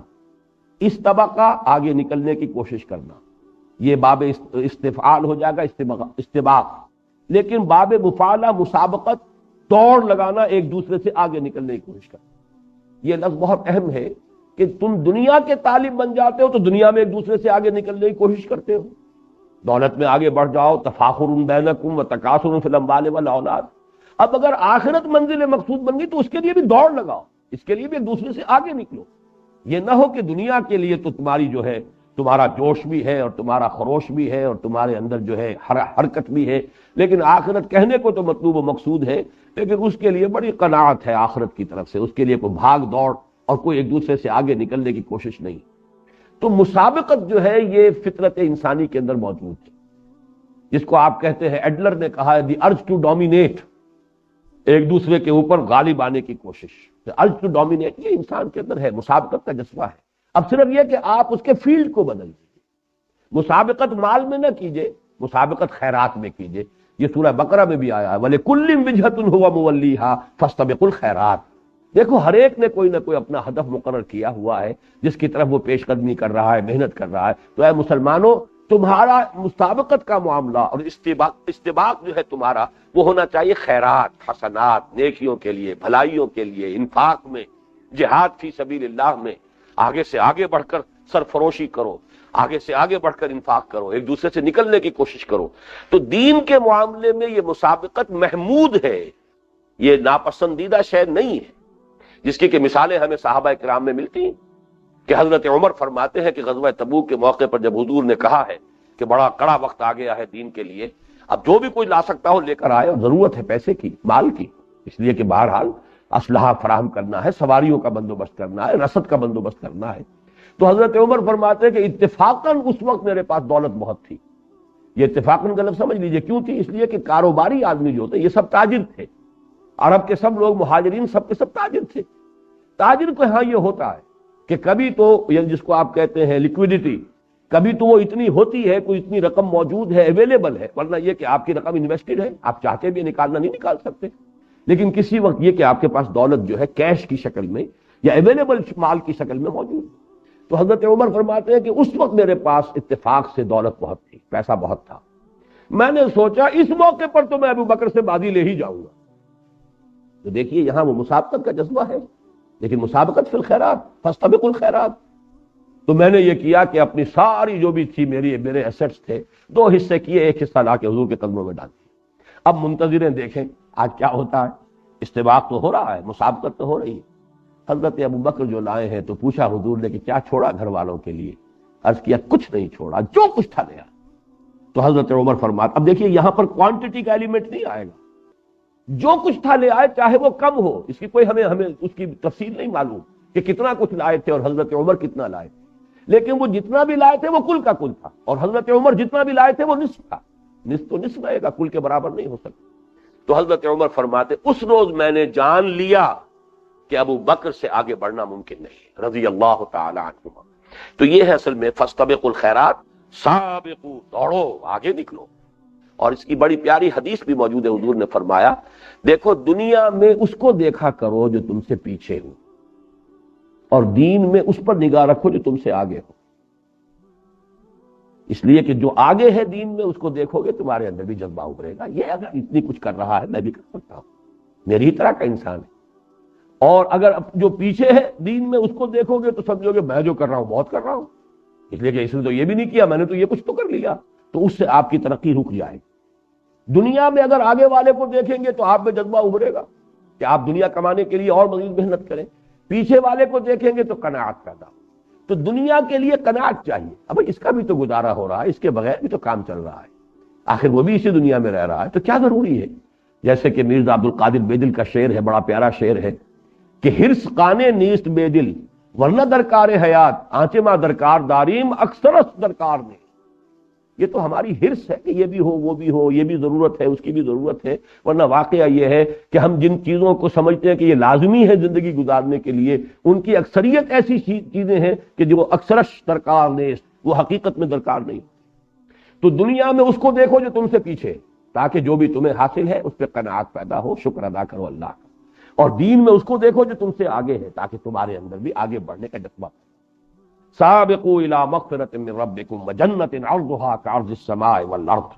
استبقہ آگے نکلنے کی کوشش کرنا، یہ باب استفعال ہو جائے گا، استباق، لیکن باب مفاعلہ مسابقت، دوڑ لگانا، ایک دوسرے سے آگے نکلنے کی کوشش کرنا۔ یہ لفظ بہت اہم ہے کہ تم دنیا کے طالب بن جاتے ہو تو دنیا میں ایک دوسرے سے آگے نکلنے کی کوشش کرتے ہو، دولت میں آگے بڑھ جاؤ، تفاخر بینکم وتکاثر فی الاموال والاولاد۔ اب اگر آخرت منزل مقصود بن گئی تو اس کے لیے بھی دوڑ لگاؤ، اس کے لیے بھی ایک دوسرے سے آگے نکلو۔ یہ نہ ہو کہ دنیا کے لیے تو تمہاری جو ہے تمہارا جوش بھی ہے اور تمہارا خروش بھی ہے اور تمہارے اندر جو ہے حرکت بھی ہے، لیکن آخرت کہنے کو تو مطلوب و مقصود ہے، لیکن اس کے لیے بڑی قناعت ہے آخرت کی طرف سے، اس کے لیے کوئی بھاگ دوڑ اور کوئی ایک دوسرے سے آگے نکلنے کی کوشش نہیں۔ تو مسابقت جو ہے یہ فطرت انسانی کے اندر موجود ہے، جس کو آپ کہتے ہیں، ایڈلر نے کہا ہے دی ارج ٹو ڈومینیٹ، ایک دوسرے کے اوپر غالب آنے کی کوشش، ارج ٹو ڈومینیٹ، یہ انسان کے اندر ہے، مسابقت کا جذبہ ہے۔ اب صرف یہ کہ آپ اس کے فیلڈ کو بدل دیجیے، مسابقت مال میں نہ کیجیے، مسابقت خیرات میں کیجیے۔ یہ سورہ بقرہ میں بھی آیا ہے وَلِكُلٍّ وِجْهَةٌ هُوَ مُوَلِّيهَا فَاسْتَبِقُوا الْخَيْرَاتِ۔ دیکھو ہر ایک نے کوئی نہ کوئی اپنا ہدف مقرر کیا ہوا ہے جس کی طرف وہ پیش قدمی کر رہا ہے، محنت کر رہا ہے۔ تو اے مسلمانوں، تمہارا مسابقت کا معاملہ اور استباق جو ہے تمہارا، وہ ہونا چاہیے خیرات، حسنات، نیکیوں کے لیے، بھلائیوں کے لیے، انفاق میں، جہاد فی سبیل اللہ میں، آگے سے آگے بڑھ کر سرفروشی کرو، آگے سے آگے بڑھ کر انفاق کرو، ایک دوسرے سے نکلنے کی کوشش کرو۔ تو دین کے معاملے میں یہ مسابقت محمود ہے، یہ ناپسندیدہ شے نہیں ہے، جس کی کہ مثالیں ہمیں صحابہ کرام میں ملتی ہیں کہ حضرت عمر فرماتے ہیں کہ غزوہ تبوک کے موقع پر جب حضور نے کہا ہے کہ بڑا کڑا وقت آ گیا ہے دین کے لیے، اب جو بھی کوئی لا سکتا ہو لے کر آئے، اور ضرورت ہے پیسے کی، مال کی، اس لیے کہ بہرحال اسلحہ فراہم کرنا ہے، سواریوں کا بندوبست کرنا ہے، رسد کا بندوبست کرنا ہے۔ تو حضرت عمر فرماتے ہیں کہ اتفاقاً اس وقت میرے پاس دولت بہت تھی۔ یہ اتفاقاً غلط سمجھ لیجئے، کیوں تھی؟ اس لیے کہ کاروباری آدمی جو ہوتے یہ سب تاجر تھے، عرب کے سب لوگ، مہاجرین سب کے سب تاجر تھے۔ تاجر کو ہاں یہ ہوتا ہے کہ کبھی تو جس کو آپ کہتے ہیں لیکویڈیٹی، کبھی تو وہ اتنی ہوتی ہے، کوئی اتنی رقم موجود ہے، اویلیبل ہے، ورنہ یہ کہ آپ کی رقم انویسٹڈ ہے، آپ چاہتے بھی نکالنا نہیں نکال سکتے۔ لیکن کسی وقت یہ کہ آپ کے پاس دولت جو ہے کیش کی شکل میں یا اویلیبل مال کی شکل میں موجود۔ تو حضرت عمر فرماتے ہیں کہ اس وقت میرے پاس اتفاق سے دولت بہت تھی، پیسہ بہت تھا، میں نے سوچا اس موقع پر تو میں ابو بکر سے بازی لے ہی جاؤں گا۔ تو دیکھیے یہاں وہ مسابقت کا جذبہ ہے، لیکن مسابقت فی الخیرات، فاستبقوا الخیرات۔ تو میں نے یہ کیا کہ اپنی ساری جو بھی تھی میرے ایسٹس تھے، 2 حصے کیے، ایک حصہ لا کے حضور کے قدموں میں ڈال دیا۔ اب منتظریں دیکھیں آج کیا ہوتا ہے، استباق تو ہو رہا ہے، مسابقت تو ہو رہی ہے۔ حضرت ابو بکر جو لائے ہیں تو پوچھا حضور نے کہ کیا چھوڑا گھر والوں کے لیے؟ عرض کیا کچھ نہیں چھوڑا، جو کچھ تھا لیا۔ تو حضرت عمر فرماتے، اب دیکھیے یہاں پر کوانٹٹی کا ایلیمنٹ نہیں آئے گا، جو کچھ تھا لے آئے، چاہے وہ کم ہو، اس کی کوئی ہمیں اس کی تفصیل نہیں معلوم کہ کتنا کچھ لائے تھے اور حضرت عمر کتنا لائے تھے، لیکن وہ جتنا بھی لائے تھے وہ کل کا کل تھا، اور حضرت عمر جتنا بھی لائے تھے وہ نصف تھا۔ نصف تو نصف رہے گا، کل کے برابر نہیں ہو سکتا۔ تو حضرت عمر فرماتے اس روز میں نے جان لیا کہ ابو بکر سے آگے بڑھنا ممکن نہیں، رضی اللہ تعالی عنہما۔ تو یہ ہے اصل میں فاستبقوا الخیرات، سابقوا، دوڑو، آگے نکلو۔ اور اس کی بڑی پیاری حدیث بھی موجود ہے، حضور نے فرمایا دیکھو دنیا میں اس کو دیکھا کرو جو تم سے پیچھے ہو، اور دین میں اس پر نگاہ رکھو جو تم سے آگے ہو۔ اس لیے کہ جو آگے ہے دین میں اس کو دیکھو گے تمہارے اندر بھی جذبہ ابھرے گا، یہ اگر اتنی کچھ کر رہا ہے میں بھی کر سکتا ہوں، میری ہی طرح کا انسان ہے۔ اور اگر جو پیچھے ہے دین میں اس کو دیکھو گے تو سمجھو گے میں جو کر رہا ہوں بہت کر رہا ہوں، اس لیے کہ اس نے تو یہ بھی نہیں کیا، میں نے تو یہ کچھ تو کر لیا، تو اس سے آپ کی ترقی رک جائے گی۔ دنیا میں اگر آگے والے کو دیکھیں گے تو آپ میں جذبہ ابھرے گا کہ آپ دنیا کمانے کے لیے اور مزید محنت کریں، پیچھے والے کو دیکھیں گے تو قناعت پیدا ہو۔ تو دنیا کے لیے قناعت چاہیے، اب اس کا بھی تو گزارا ہو رہا ہے، اس کے بغیر بھی تو کام چل رہا ہے، آخر وہ بھی اسی دنیا میں رہ رہا ہے، تو کیا ضروری ہے؟ جیسے کہ مرزا عبد القادر بیدل کا شعر ہے، بڑا پیارا شعر ہے کہ ہرس قانے نیست بے دل ورنہ درکار حیات آنچے ماں درکار داریم اکثرس درکار نے۔ یہ تو ہماری ہرس ہے کہ یہ بھی ہو وہ بھی ہو، یہ بھی ضرورت ہے اس کی بھی ضرورت ہے، ورنہ واقعہ یہ ہے کہ ہم جن چیزوں کو سمجھتے ہیں کہ یہ لازمی ہے زندگی گزارنے کے لیے، ان کی اکثریت ایسی چیزیں ہیں کہ جو اکثرش درکار نیست، وہ حقیقت میں درکار نہیں۔ تو دنیا میں اس کو دیکھو جو تم سے پیچھے، تاکہ جو بھی تمہیں حاصل ہے اس پہ قناعت پیدا ہو، شکر ادا کرو اللہ کا، اور دین میں اس کو دیکھو جو تم سے آگے ہے، تاکہ تمہارے اندر بھی آگے بڑھنے کا جذبہ۔ سابقوا الى مغفرۃ من ربکم وجنۃ عرضها كعرض السماء والارض،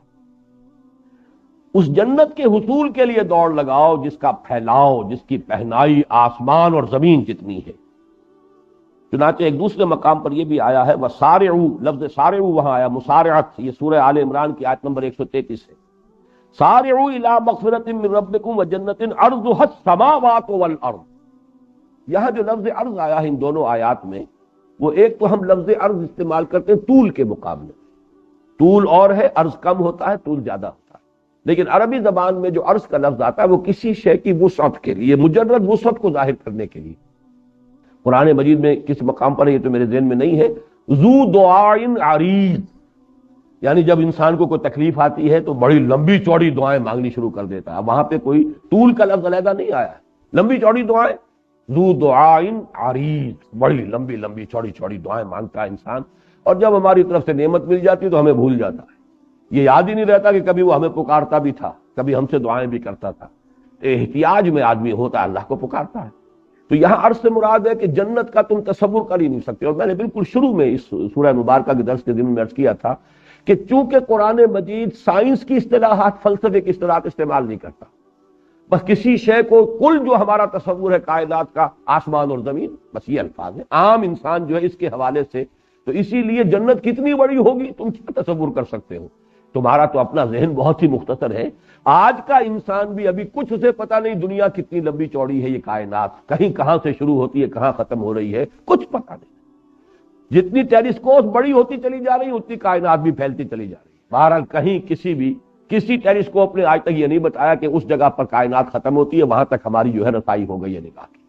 اس جنت کے حصول کے لیے دوڑ لگاؤ جس کا پھیلاؤ، جس کی پہنائی آسمان اور زمین جتنی ہے۔ چنانچہ ایک دوسرے مقام پر یہ بھی آیا ہے وسارعوا، لفظ سارعوا وہاں آیا مسارعت، یہ سورہ آل عمران کی آیت نمبر 133 ہے۔ سارعوا الى مغفرۃ من ربکم وجنۃ عرضها السماوات والارض، یہاں جو لفظ عرض آیا ہے ان دونوں آیات میں، وہ ایک تو ہم لفظ عرض استعمال کرتے ہیں طول کے مقابلے، طول اور ہے، عرض کم ہوتا ہے، طول زیادہ ہوتا ہے، لیکن عربی زبان میں جو عرض کا لفظ آتا ہے وہ کسی شے کی وسعت کے لیے، مجرد وسعت کو ظاہر کرنے کے لیے۔ قرآن مجید میں کس مقام پر ہے یہ تو میرے ذہن میں نہیں ہے، ذو دعائن عریض، یعنی جب انسان کو کوئی تکلیف آتی ہے تو بڑی لمبی چوڑی دعائیں مانگنی شروع کر دیتا ہے، وہاں پہ کوئی طول کا لفظ علیحدہ نہیں آیا ہے، لمبی چوڑی دعائیں، ذو دعائن عریض، بڑی لمبی لمبی چوڑی چوڑی دعائیں مانگتا ہے انسان، اور جب ہماری طرف سے نعمت مل جاتی ہے تو ہمیں بھول جاتا ہے، یہ یاد ہی نہیں رہتا کہ کبھی وہ ہمیں پکارتا بھی تھا، کبھی ہم سے دعائیں بھی کرتا تھا۔ احتیاج میں آدمی ہوتا ہے اللہ کو پکارتا ہے۔ تو یہاں عرض سے مراد ہے کہ جنت کا تم تصور کر ہی نہیں سکتے، اور میں نے بالکل شروع میں اس سورہ مبارکہ کے درس کے دن میں عرض کیا تھا کہ چونکہ قرآن مجید سائنس کی اصطلاحات، فلسفے کی اصطلاحات استعمال نہیں کرتا، بس کسی شے کو کل جو ہمارا تصور ہے کائنات کا، آسمان اور زمین، بس یہ الفاظ ہیں، عام انسان جو ہے اس کے حوالے سے، تو اسی لیے جنت کتنی بڑی ہوگی تم کیا تصور کر سکتے ہو؟ تمہارا تو اپنا ذہن بہت ہی مختصر ہے۔ آج کا انسان بھی ابھی کچھ اسے پتہ نہیں دنیا کتنی لمبی چوڑی ہے، یہ کائنات کہیں کہاں سے شروع ہوتی ہے کہاں ختم ہو رہی ہے، کچھ پتہ نہیں۔ جتنی ٹیلیسکوپ بڑی ہوتی چلی جا رہی اتنی کائنات بھی پھیلتی چلی جا رہی ہے۔ بہرحال کہیں کسی ٹیلیسکوپ نے آج تک یہ نہیں بتایا کہ اس جگہ پر کائنات ختم ہوتی ہے، وہاں تک ہماری جو ہے رسائی ہو گئی ہے نگاہ کی۔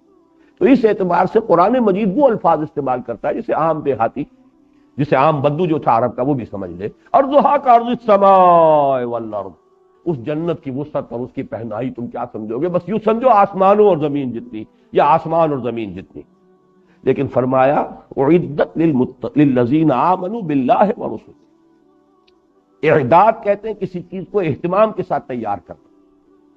تو اس اعتبار سے قرآن مجید وہ الفاظ استعمال کرتا ہے جسے عام دیہاتی، جسے عام بدو جو تھا عرب کا وہ بھی سمجھ لے۔ ارضھا کارض السماء والارض، اس جنت کی وسعت اور اس کی پہنائی تم کیا سمجھو گے؟ بس یوں سمجھو آسمانوں اور زمین جتنی، یا آسمان اور زمین جتنی۔ لیکن فرمایا اعدت للذین آمنوا باللہ ورسلہ، اعداد کہتے ہیں کسی چیز کو اہتمام کے ساتھ تیار کرنا۔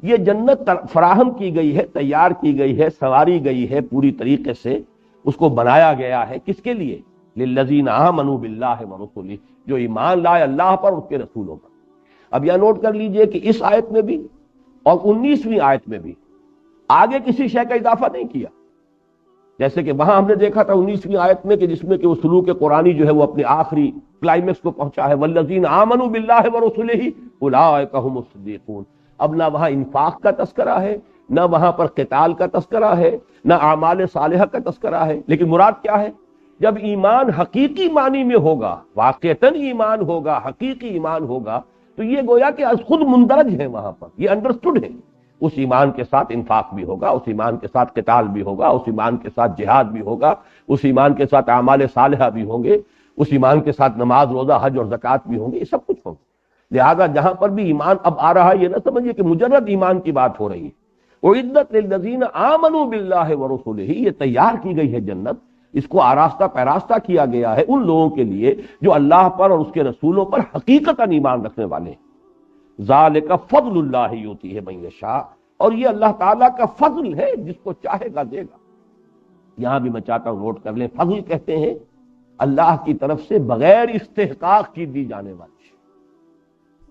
یہ جنت فراہم کی گئی ہے، تیار کی گئی ہے، سنواری گئی ہے پوری طریقے سے، اس کو بنایا گیا ہے کس کے لیے؟ للذین آمنوا باللہ ورسلہ، جو ایمان لائے اللہ پر، اس کے رسولوں پر۔ اب یہ نوٹ کر لیجئے کہ اس آیت میں بھی اور 19ویں آیت میں بھی آگے کسی شے کا اضافہ نہیں کیا، جیسے کہ وہاں ہم نے دیکھا تھا 19ویں آیت میں کہ جس میں کہ وہ سلوک قرآنی جو ہے وہ اپنے آخری کلائمیکس کو پہنچا ہے، والذین آمنوا باللہ ورسلہ اولئک هم الصدیقون۔ اب نہ وہاں انفاق کا تذکرہ ہے، نہ وہاں پر قتال کا تذکرہ ہے، نہ اعمال صالحہ کا تذکرہ ہے، لیکن مراد کیا ہے؟ جب ایمان حقیقی معنی میں ہوگا، واقعتاً ایمان ہوگا، حقیقی ایمان ہوگا، تو یہ گویا کہ خود مندرج ہے وہاں پر، یہ انڈرسٹوڈ ہے۔ اس ایمان کے ساتھ انفاق بھی ہوگا، اس ایمان کے ساتھ قتال بھی ہوگا، اس ایمان کے ساتھ جہاد بھی ہوگا، اس ایمان کے ساتھ اعمال صالحہ بھی ہوں گے، اس ایمان کے ساتھ نماز، روزہ، حج اور زکوٰۃ بھی ہوں گے، یہ سب کچھ ہوگا۔ لہذا جہاں پر بھی ایمان اب آ رہا ہے، یہ نہ سمجھیے کہ مجرد ایمان کی بات ہو رہی ہے۔ اعدت للذین آمنوا باللہ ورسلہ، یہ تیار کی گئی ہے جنت، اس کو آراستہ پیراستہ کیا گیا ہے ان لوگوں کے لیے جو اللہ پر اور اس کے رسولوں پر حقیقتاً ایمان رکھنے والے ہیں۔ ذالک فضل اللہ یؤتیہ من یشاء، اور یہ اللہ تعالیٰ کا فضل ہے، جس کو چاہے گا دے گا۔ یہاں بھی میں چاہتا ہوں نوٹ کر لیں، فضل کہتے ہیں اللہ کی طرف سے بغیر استحقاق کی دی جانے والی شے۔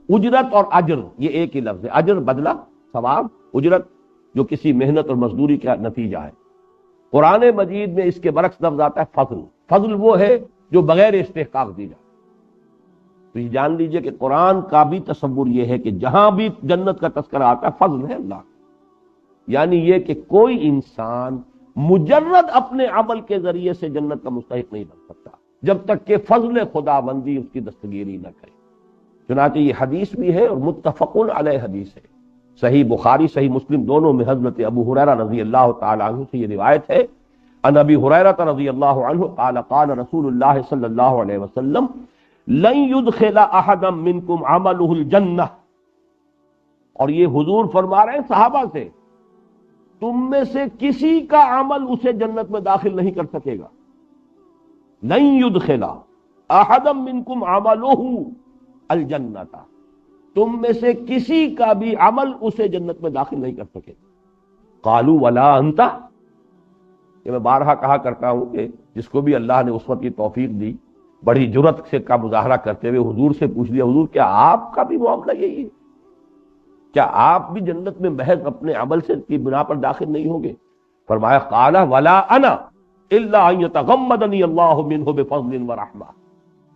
اجرت اور اجر یہ ایک ہی لفظ ہے، اجر بدلہ، ثواب، اجرت جو کسی محنت اور مزدوری کا نتیجہ ہے۔ قرآن مجید میں اس کے برعکس لفظ آتا ہے فضل۔ فضل وہ ہے جو بغیر استحقاق دی جائے۔ تو یہ جان لیجئے کہ قرآن کا بھی تصور یہ ہے کہ جہاں بھی جنت کا تذکرہ آتا ہے فضل ہے اللہ، یعنی یہ کہ کوئی انسان مجرد اپنے عمل کے ذریعے سے جنت کا مستحق نہیں بن سکتا جب تک کہ فضل خداوندی اس کی دستگیری نہ کرے۔ چنانچہ یہ حدیث بھی ہے اور متفق علیہ حدیث ہے، صحیح بخاری صحیح مسلم دونوں میں حضرت ابو ہریرہ رضی اللہ تعالی عنہ سے یہ روایت ہے، ان ابی ہریرہ رضی اللہ عنہ قال قال رسول اللہ صلی اللہ علیہ وسلم لن يدخل احدا منکم عمله الجنہ، اور یہ حضور فرما رہے ہیں صحابہ سے، تم میں سے کسی کا عمل اسے جنت میں داخل نہیں کر سکے گا۔ لن يدخل احدا منکم عمله الجنہ، تم میں سے کسی کا بھی عمل اسے جنت میں داخل نہیں کر سکے گا۔ قالوا ولا انت، کہ میں بارہا کہا کرتا ہوں کہ جس کو بھی اللہ نے اس وقت کی توفیق دی، بڑی جرت سے کا مظاہرہ کرتے ہوئے حضور سے پوچھ لیا، حضور کیا آپ کا بھی معاملہ یہی ہے؟ کیا آپ بھی جنت میں محض اپنے عمل سے کی بنا پر داخل نہیں ہوں گے؟ فرمایا قال ولا انا الا ان يتغمدني الله منه بفضل ورحمہ،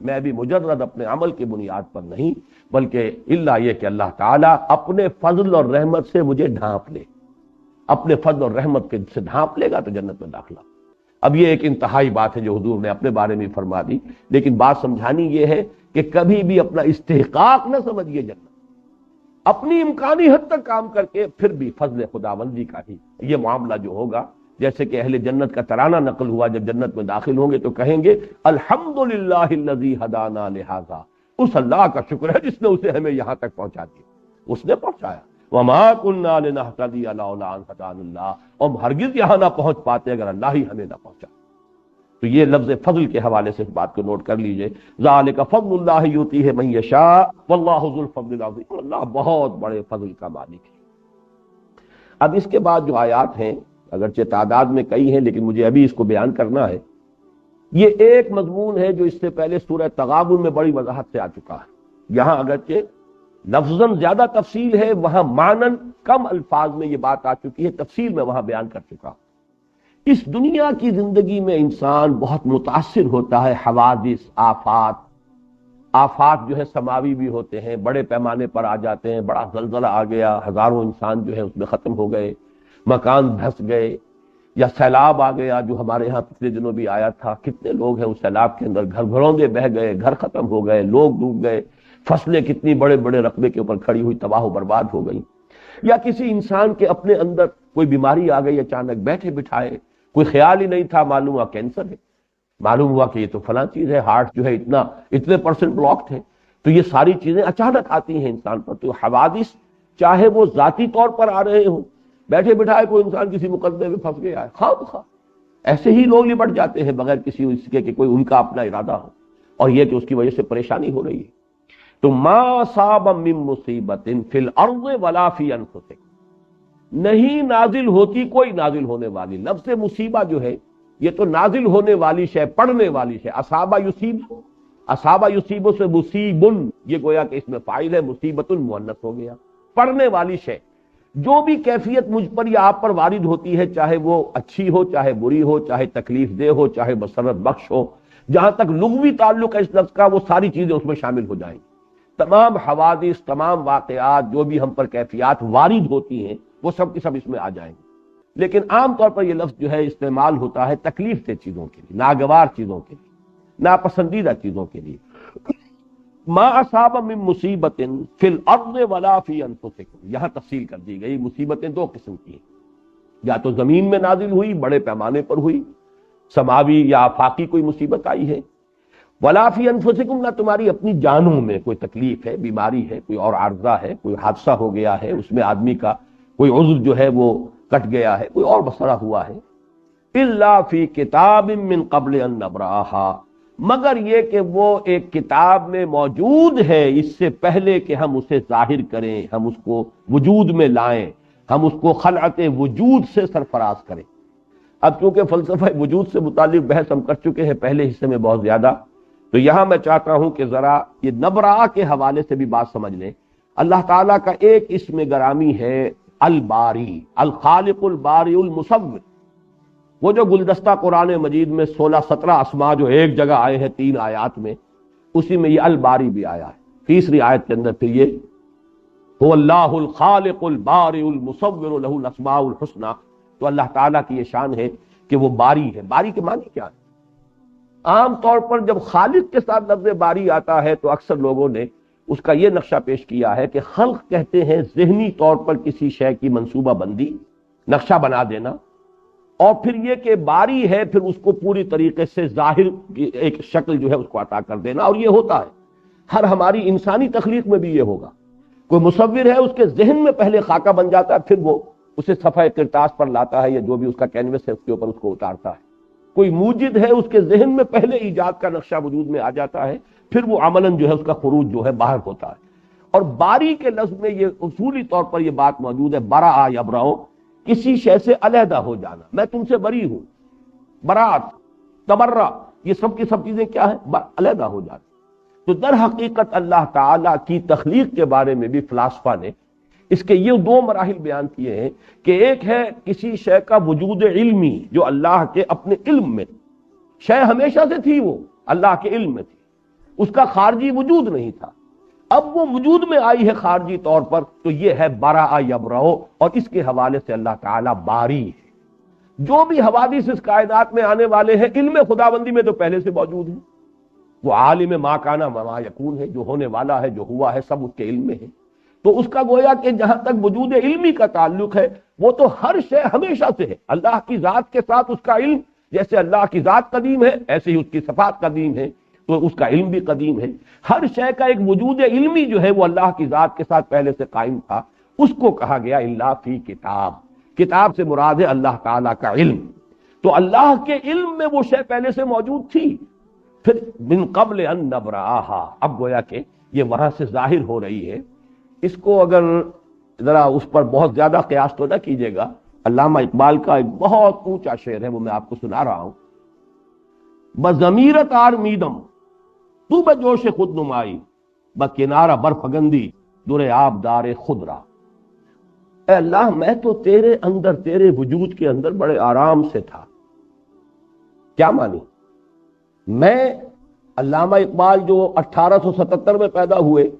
میں بھی مجرد اپنے عمل کی بنیاد پر نہیں بلکہ الا یہ کہ اللہ تعالیٰ اپنے فضل اور رحمت سے مجھے ڈھانپ لے، اپنے فضل اور رحمت کے سے ڈھانپ لے گا تو جنت میں داخلہ۔ اب یہ ایک انتہائی بات ہے جو حضور نے اپنے بارے میں فرما دی، لیکن بات سمجھانی یہ ہے کہ کبھی بھی اپنا استحقاق نہ سمجھیے جنت، اپنی امکانی حد تک کام کر کے پھر بھی فضل خداوندی کا ہی یہ معاملہ جو ہوگا، جیسے کہ اہل جنت کا ترانہ نقل ہوا، جب جنت میں داخل ہوں گے تو کہیں گے الحمدللہ الذی ہدانا لہذا، اس اللہ کا شکر ہے جس نے اسے ہمیں یہاں تک پہنچا دیا، اس نے پہنچایا۔ وما كنا لنهتدي لولا ان هدانا اللہ، اور ہم ہرگز یہاں نہ پہنچ پاتے اگر اللہ ہی ہمیں نہ پہنچا۔ تو یہ لفظ فضل کے حوالے سے اس بات کو نوٹ کر لیجئے، ذالک فضل اللہ یؤتیہ من یشاء واللہ ذو الفضل العظیم، اللہ بہت بڑے فضل کا مالک ہے۔ اب اس کے بعد جو آیات ہیں اگرچہ تعداد میں کئی ہیں لیکن مجھے ابھی اس کو بیان کرنا ہے، یہ ایک مضمون ہے جو اس سے پہلے سورہ تغابن میں بڑی وضاحت سے آ چکا ہے۔ یہاں اگرچہ لفظاً زیادہ تفصیل ہے، وہاں معنن کم الفاظ میں یہ بات آ چکی ہے، تفصیل میں وہاں بیان کر چکا ہوں۔ اس دنیا کی زندگی میں انسان بہت متاثر ہوتا ہے، حوادث، آفات جو ہے سماوی بھی ہوتے ہیں، بڑے پیمانے پر آ جاتے ہیں، بڑا زلزلہ آ گیا، ہزاروں انسان جو ہے اس میں ختم ہو گئے، مکان دھس گئے، یا سیلاب آ گیا جو ہمارے ہاں پچھلے دنوں بھی آیا تھا، کتنے لوگ ہیں اس سیلاب کے اندر، گھر گھروندے بہہ گئے، گھر ختم ہو گئے، لوگ ڈوب گئے، فصلیں کتنی بڑے بڑے رقبے کے اوپر کھڑی ہوئی تباہ و برباد ہو گئی، یا کسی انسان کے اپنے اندر کوئی بیماری آ گئی اچانک، بیٹھے بٹھائے کوئی خیال ہی نہیں تھا، معلوم ہوا کینسر ہے، معلوم ہوا کہ یہ تو فلاں چیز ہے، ہارٹ جو ہے اتنے پرسنٹ بلاکڈ ہے۔ تو یہ ساری چیزیں اچانک آتی ہیں انسان پر۔ تو حوادث چاہے وہ ذاتی طور پر آ رہے ہوں، بیٹھے بٹھائے کوئی انسان کسی مقدمے میں پھنس گیا ہے، خواہ بخواہ ایسے ہی لوگ لپٹ جاتے ہیں بغیر کسی اس کے کہ کوئی ان کا اپنا ارادہ ہو، اور یہ کہ اس کی وجہ سے پریشانی ہو رہی ہے۔ تو ما صاب من مصیبت فی الارض ولا فی انفسکم، نہیں نازل ہوتی کوئی نازل ہونے والی، لفظ مصیبہ جو ہے یہ تو نازل ہونے والی شے، پڑھنے والی شے، اصابہ یصیب، اصابہ یصیب سے مصیبن، یہ گویا کہ اس میں فاعل ہے، مصیبت مؤنث ہو گیا، پڑھنے والی شے، جو بھی کیفیت مجھ پر یا آپ پر وارد ہوتی ہے، چاہے وہ اچھی ہو، چاہے بری ہو، چاہے تکلیف دہ ہو، چاہے مسرت بخش ہو، جہاں تک لغوی تعلق ہے اس لفظ کا وہ ساری چیزیں اس میں شامل ہو جائیں گی۔ تمام حوادث، تمام واقعات جو بھی ہم پر کیفیات وارد ہوتی ہیں وہ سب کی سب اس میں آ جائیں گے، لیکن عام طور پر یہ لفظ جو ہے استعمال ہوتا ہے تکلیف دہ چیزوں کے لیے، ناگوار چیزوں کے لیے، ناپسندیدہ چیزوں کے لیے۔ ما اصاب من مصیبت فی الارض ولا فی انفسکم، یہاں تفصیل کر دی گئی، مصیبتیں دو قسم کی ہیں، یا تو زمین میں نازل ہوئی، بڑے پیمانے پر ہوئی، سماوی یا آفاقی کوئی مصیبت آئی ہے، ولا فی انفسکم، نہ تمہاری اپنی جانوں میں کوئی تکلیف ہے، بیماری ہے، کوئی اور عارضہ ہے، کوئی حادثہ ہو گیا ہے، اس میں آدمی کا کوئی عضو جو ہے وہ کٹ گیا ہے، کوئی اور مسئلہ ہوا ہے، الا فی کتاب من قبل ان نبرأھا، مگر یہ کہ وہ ایک کتاب میں موجود ہے اس سے پہلے کہ ہم اسے ظاہر کریں، ہم اس کو وجود میں لائیں، ہم اس کو خلعت وجود سے سرفراز کریں۔ اب چونکہ فلسفہ وجود سے متعلق بحث ہم کر چکے ہیں پہلے حصے میں بہت زیادہ، تو یہاں میں چاہتا ہوں کہ ذرا یہ نبرا کے حوالے سے بھی بات سمجھ لیں۔ اللہ تعالیٰ کا ایک اسم گرامی ہے الباری، الخالق الباری المصور، وہ جو گلدستہ قرآن مجید میں 16-17 اسماء جو ایک جگہ آئے ہیں 3 آیات میں، اسی میں یہ الباری بھی آیا ہے۔ تیسری آیت کے اندر پھر یہ هو اللہ الخالق البارئ المصور له الاسماء الحسنى، تو اللہ تعالیٰ کی یہ شان ہے کہ وہ باری ہے۔ باری کے معنی کیا ہے؟ عام طور پر جب خالق کے ساتھ لفظ باری آتا ہے تو اکثر لوگوں نے اس کا یہ نقشہ پیش کیا ہے کہ خلق کہتے ہیں ذہنی طور پر کسی شے کی منصوبہ بندی، نقشہ بنا دینا، اور پھر یہ کہ باری ہے پھر اس کو پوری طریقے سے ظاہر کی ایک شکل جو ہے اس کو عطا کر دینا، اور یہ ہوتا ہے ہر ہماری انسانی تخلیق میں بھی یہ ہوگا۔ کوئی مصور ہے، اس کے ذہن میں پہلے خاکہ بن جاتا ہے، پھر وہ اسے صفحہ کرتاس پر لاتا ہے یا جو بھی اس کا کینوس ہے اس کے اوپر اس کو اتارتا ہے۔ کوئی موجد ہے، اس کے ذہن میں پہلے ایجاد کا نقشہ وجود میں آ جاتا ہے، پھر وہ عملاً جو ہے اس کا خروج جو ہے باہر ہوتا ہے۔ اور باری کے لفظ میں یہ اصولی طور پر یہ بات موجود ہے، برا یبرأ، کسی شے سے علیحدہ ہو جانا، میں تم سے بری ہوں، برات، تبرع، یہ سب کی سب چیزیں کیا ہیں؟ علیحدہ ہو جانا۔ تو در حقیقت اللہ تعالیٰ کی تخلیق کے بارے میں بھی فلاسفہ نے اس کے یہ 2 مراحل بیان کیے ہیں کہ ایک ہے کسی شے کا وجود علمی جو اللہ کے اپنے علم میں، شے ہمیشہ سے تھی، وہ اللہ کے علم میں تھی، اس کا خارجی وجود نہیں تھا، اب وہ وجود میں آئی ہے خارجی طور پر، تو یہ ہے برا یبرأ، اور اس کے حوالے سے اللہ تعالیٰ باری ہے۔ جو بھی حوادث اس کائنات میں آنے والے ہیں علم خداوندی میں تو پہلے سے موجود ہیں، وہ عالم ما کانا ما یکون ہے، جو ہونے والا ہے جو ہوا ہے سب اس کے علم میں ہے۔ تو اس کا گویا کہ جہاں تک وجود علمی کا تعلق ہے وہ تو ہر شے ہمیشہ سے ہے، اللہ کی ذات کے ساتھ اس کا علم، جیسے اللہ کی ذات قدیم ہے ایسے ہی اس کی صفات قدیم ہے، تو اس کا علم بھی قدیم ہے۔ ہر شے کا ایک وجود علمی جو ہے وہ اللہ کی ذات کے ساتھ پہلے سے قائم تھا، اس کو کہا گیا الا فی کتاب۔ کتاب سے مراد ہے اللہ تعالیٰ کا علم، تو اللہ کے علم میں وہ شے پہلے سے موجود تھی۔ پھر من قبل ان نبرأہا، اب گویا کہ یہ وہاں سے ظاہر ہو رہی ہے۔ اس کو اگر ذرا اس پر بہت زیادہ قیاس تو نہ کیجیے گا، علامہ اقبال کا ایک بہت اونچا شعر ہے، وہ میں آپ کو سنا رہا ہوں۔ بضمیرت آرمیدم تو بجوش خود نمائی، بکنارہ برفگندی در آبدار خود را۔ اے اللہ میں تو تیرے اندر، تیرے وجود کے اندر بڑے آرام سے تھا۔ کیا مانی؟ میں علامہ اقبال جو 1877 میں پیدا ہوئے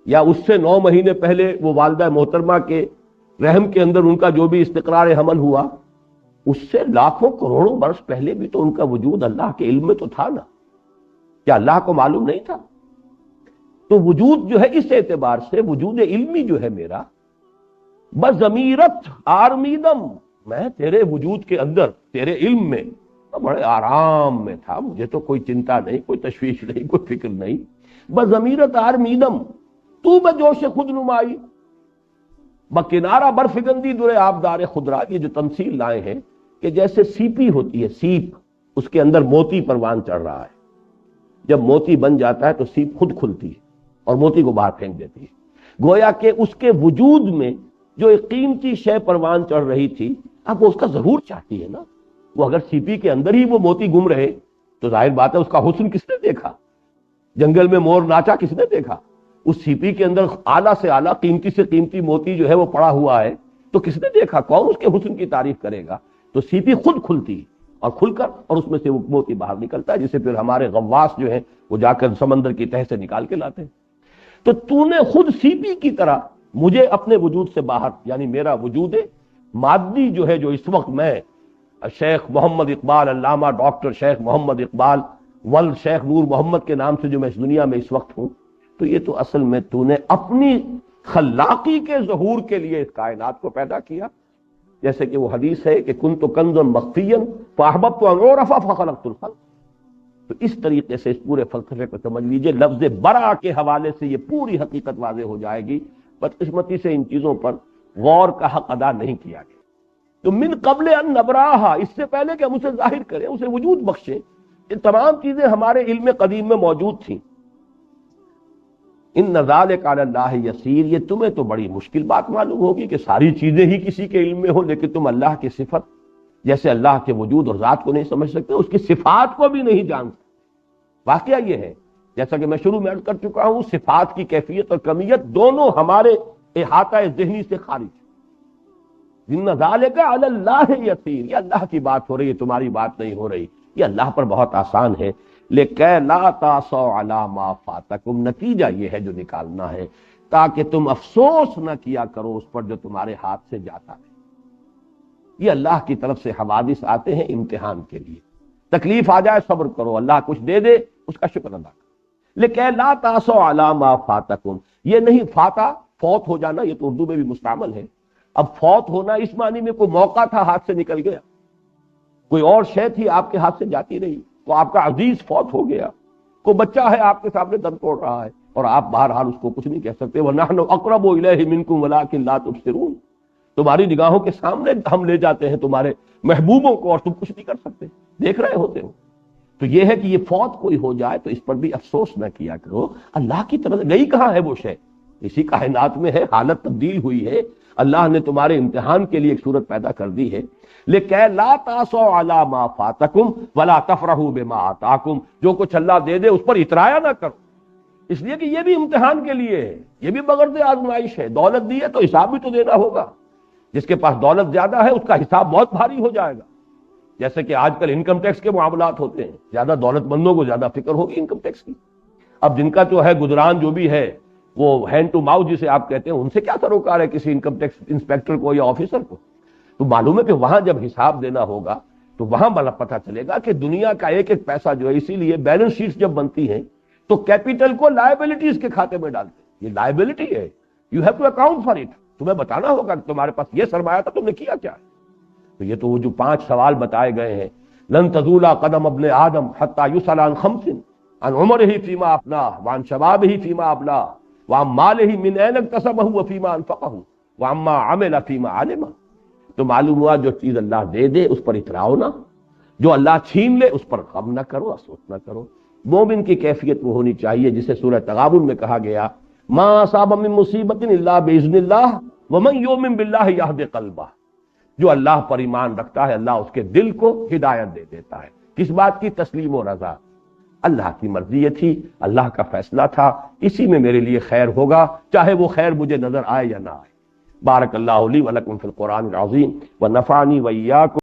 یا اس سے 9 مہینے پہلے وہ والدہ محترمہ کے رحم کے اندر ان کا جو بھی استقرار حمل ہوا، اس سے لاکھوں کروڑوں برس پہلے بھی تو ان کا وجود اللہ کے علم میں تو تھا نا، کیا اللہ کو معلوم نہیں تھا؟ تو وجود جو ہے اس اعتبار سے وجود علمی جو ہے میرا، بضمیرت آرمیدم، میں تیرے وجود کے اندر تیرے علم میں بڑے آرام میں تھا، مجھے تو کوئی چنتا نہیں، کوئی تشویش نہیں، کوئی فکر نہیں۔ بضمیرت آرمیدم تو بجوش خود نمائی، بکنارہ برفگندی در آبدار خدرا۔ یہ جو تمثیل لائے ہیں کہ جیسے سیپی ہوتی ہے، سیپ، اس کے اندر موتی پروان چڑھ رہا ہے، جب موتی بن جاتا ہے تو سیپ خود کھلتی ہے اور موتی کو باہر پھینک دیتی ہے۔ گویا کہ اس کے وجود میں جو ایک قیمتی شے پروان چڑھ رہی تھی، اب وہ اس کا ضرور چاہتی ہے نا۔ وہ اگر سیپی کے اندر ہی وہ موتی گم رہے تو ظاہر بات ہے اس کا حسن کس نے دیکھا؟ جنگل میں مور ناچا کس نے دیکھا؟ اس سیپی کے اندر اعلیٰ سے اعلیٰ قیمتی سے قیمتی موتی جو ہے وہ پڑا ہوا ہے تو کس نے دیکھا؟ کون اس کے حسن کی تعریف کرے گا؟ تو سیپی خود کھلتی اور کھل کر اور اس میں سے وہ موتی باہر نکلتا ہے، جسے پھر ہمارے غواص جو ہیں وہ جا کر سمندر کی تہہ سے نکال کے لاتے ہیں۔ تو تو نے خود سیپی کی طرح مجھے اپنے وجود سے باہر، یعنی میرا وجود مادی جو ہے، جو اس وقت میں شیخ محمد اقبال، علامہ ڈاکٹر شیخ محمد اقبال ول شیخ نور محمد کے نام سے جو میں اس دنیا میں اس وقت ہوں، تو یہ تو اصل میں تو نے اپنی خلاقی کے ظہور کے لیے اس کائنات کو پیدا کیا۔ جیسے کہ وہ حدیث ہے کہ کنت کنزا مخفیا فاحببت ان اعرف فخلقت الخلق۔ تو اس طریقے سے اس پورے فلسفے کو سمجھ لیجئے، لفظ برا کے حوالے سے یہ پوری حقیقت واضح ہو جائے گی۔ بدقسمتی سے ان چیزوں پر غور کا حق ادا نہیں کیا گیا۔ تو من قبل ان نبراہا، اس سے پہلے کہ ہم اسے ظاہر کریں، اسے وجود بخشیں، یہ تمام چیزیں ہمارے علم قدیم میں موجود تھیں۔ ان ذالک علی اللہ یسیر، یہ تمہیں تو بڑی مشکل بات معلوم ہوگی کہ ساری چیزیں ہی کسی کے علم میں ہوں، لیکن تم اللہ کی صفت، جیسے اللہ کے وجود اور ذات کو نہیں سمجھ سکتے، اس کی صفات کو بھی نہیں جان سکتے۔ واقعہ یہ ہے، جیسا کہ میں شروع میں عرض کر چکا ہوں، صفات کی کیفیت اور کمیت دونوں ہمارے احاطہ ذہنی سے خارج۔ ان ذالک علی اللہ یسیر، یہ اللہ کی بات ہو رہی ہے، تمہاری بات نہیں ہو رہی، یہ اللہ پر بہت آسان ہے۔ لکہ لا تاسوا علی ما فاتکم، نتیجہ یہ ہے جو نکالنا ہے، تاکہ تم افسوس نہ کیا کرو اس پر جو تمہارے ہاتھ سے جاتا ہے۔ یہ اللہ کی طرف سے حوادث آتے ہیں امتحان کے لیے، تکلیف آ جائے صبر کرو، اللہ کچھ دے دے اس کا شکر ادا کرو۔ لیکن لا تاسوا علی ما فاتکم، یہ نہیں فاتا فوت ہو جانا، یہ تو اردو میں بھی مستعمل ہے۔ اب فوت ہونا اس معنی میں کوئی موقع تھا ہاتھ سے نکل گیا، کوئی اور شے تھی آپ کے ہاتھ سے جاتی رہی، تو آپ کا عزیز فوت ہو گیا، کوئی بچہ ہے آپ کے سامنے دم توڑ رہا ہے اور آپ بہرحال اس کو کچھ نہیں کہہ سکتے، وَنَحْنُ أَقْرَبُ إِلَيْهِ مِنْكُمْ وَلَٰكِن لَا تُبْصِرُونَ، تمہاری نگاہوں کے سامنے ہم لے جاتے ہیں تمہارے محبوبوں کو اور تم کچھ نہیں کر سکتے، دیکھ رہے ہوتے ہو۔ تو یہ ہے کہ یہ فوت کوئی ہو جائے تو اس پر بھی افسوس نہ کیا کرو، اللہ کی طرف گئی کہاں ہے وہ شے، اسی کائنات میں ہے، حالت تبدیل ہوئی ہے، اللہ نے تمہارے امتحان کے لیے ایک صورت پیدا کر دی ہے۔ لیکن لا تاسوا علی ما فاتکم ولا تفرحوا بما آتاکم، جو کچھ اللہ دے دے اس پر اترایا نہ کرو، اس لیے کہ یہ بھی امتحان کے لیے ہے، یہ بھی بغرض آزمائش ہے، دولت دی ہے تو حساب بھی تو دینا ہوگا، جس کے پاس دولت زیادہ ہے اس کا حساب بہت بھاری ہو جائے گا، جیسے کہ آج کل انکم ٹیکس کے معاملات ہوتے ہیں، زیادہ دولت مندوں کو زیادہ فکر ہوگی انکم ٹیکس کی، اب جن کا جو ہے گزران جو بھی ہے وہ ہینڈ ٹو ماؤتھ جسے آپ کہتے ہیں، ان سے کیا سروکار ہے کسی انکم ٹیکس انسپیکٹر کو یا آفیسر کو؟ تو معلوم ہے کہ وہاں جب حساب دینا ہوگا تو وہاں بڑا پتہ چلے گا کہ دنیا کا ایک ایک پیسہ جو ہے، اسی لیے بیلنس شیٹس جب بنتی ہیں تو کیپٹل کو لائبلٹیز کے کھاتے میں ڈالتے ہیں، یہ لائبلٹی ہے، you have to account for it, تمہیں بتانا ہوگا کہ تمہارے پاس یہ سرمایہ تھا، تم نے کیا کیا ہے۔ تو یہ تو وہ جو 5 سوال بتائے گئے ہیں، لن تزول قدم ابن آدم حتی یسأل عن 5، عن عمرہ فیما افناہ وعن شبابہ فیما ابلاہ وعن مالہ من این اکتسبہ وفیما انفقہ وعما عمل فیما علمہ۔ تو معلوم ہوا جو چیز اللہ دے دے اس پر اتراؤ نہ، جو اللہ چھین لے اس پر غم نہ کرو، افسوس نہ کرو۔ مومن کی کیفیت وہ ہونی چاہیے جسے سورہ تغابن میں کہا گیا ما اصاب من مصیبت الا باذن اللہ ومن یؤمن باللہ یہد قلبہ، جو اللہ پر ایمان رکھتا ہے اللہ اس کے دل کو ہدایت دے دیتا ہے۔ کس بات کی؟ تسلیم و رضا، اللہ کی مرضی یہ تھی، اللہ کا فیصلہ تھا، اسی میں میرے لیے خیر ہوگا، چاہے وہ خیر مجھے نظر آئے یا نہ آئے۔ بارک اللہ لی ولکم فی القرآن العظیم ونفعنی وإیاکم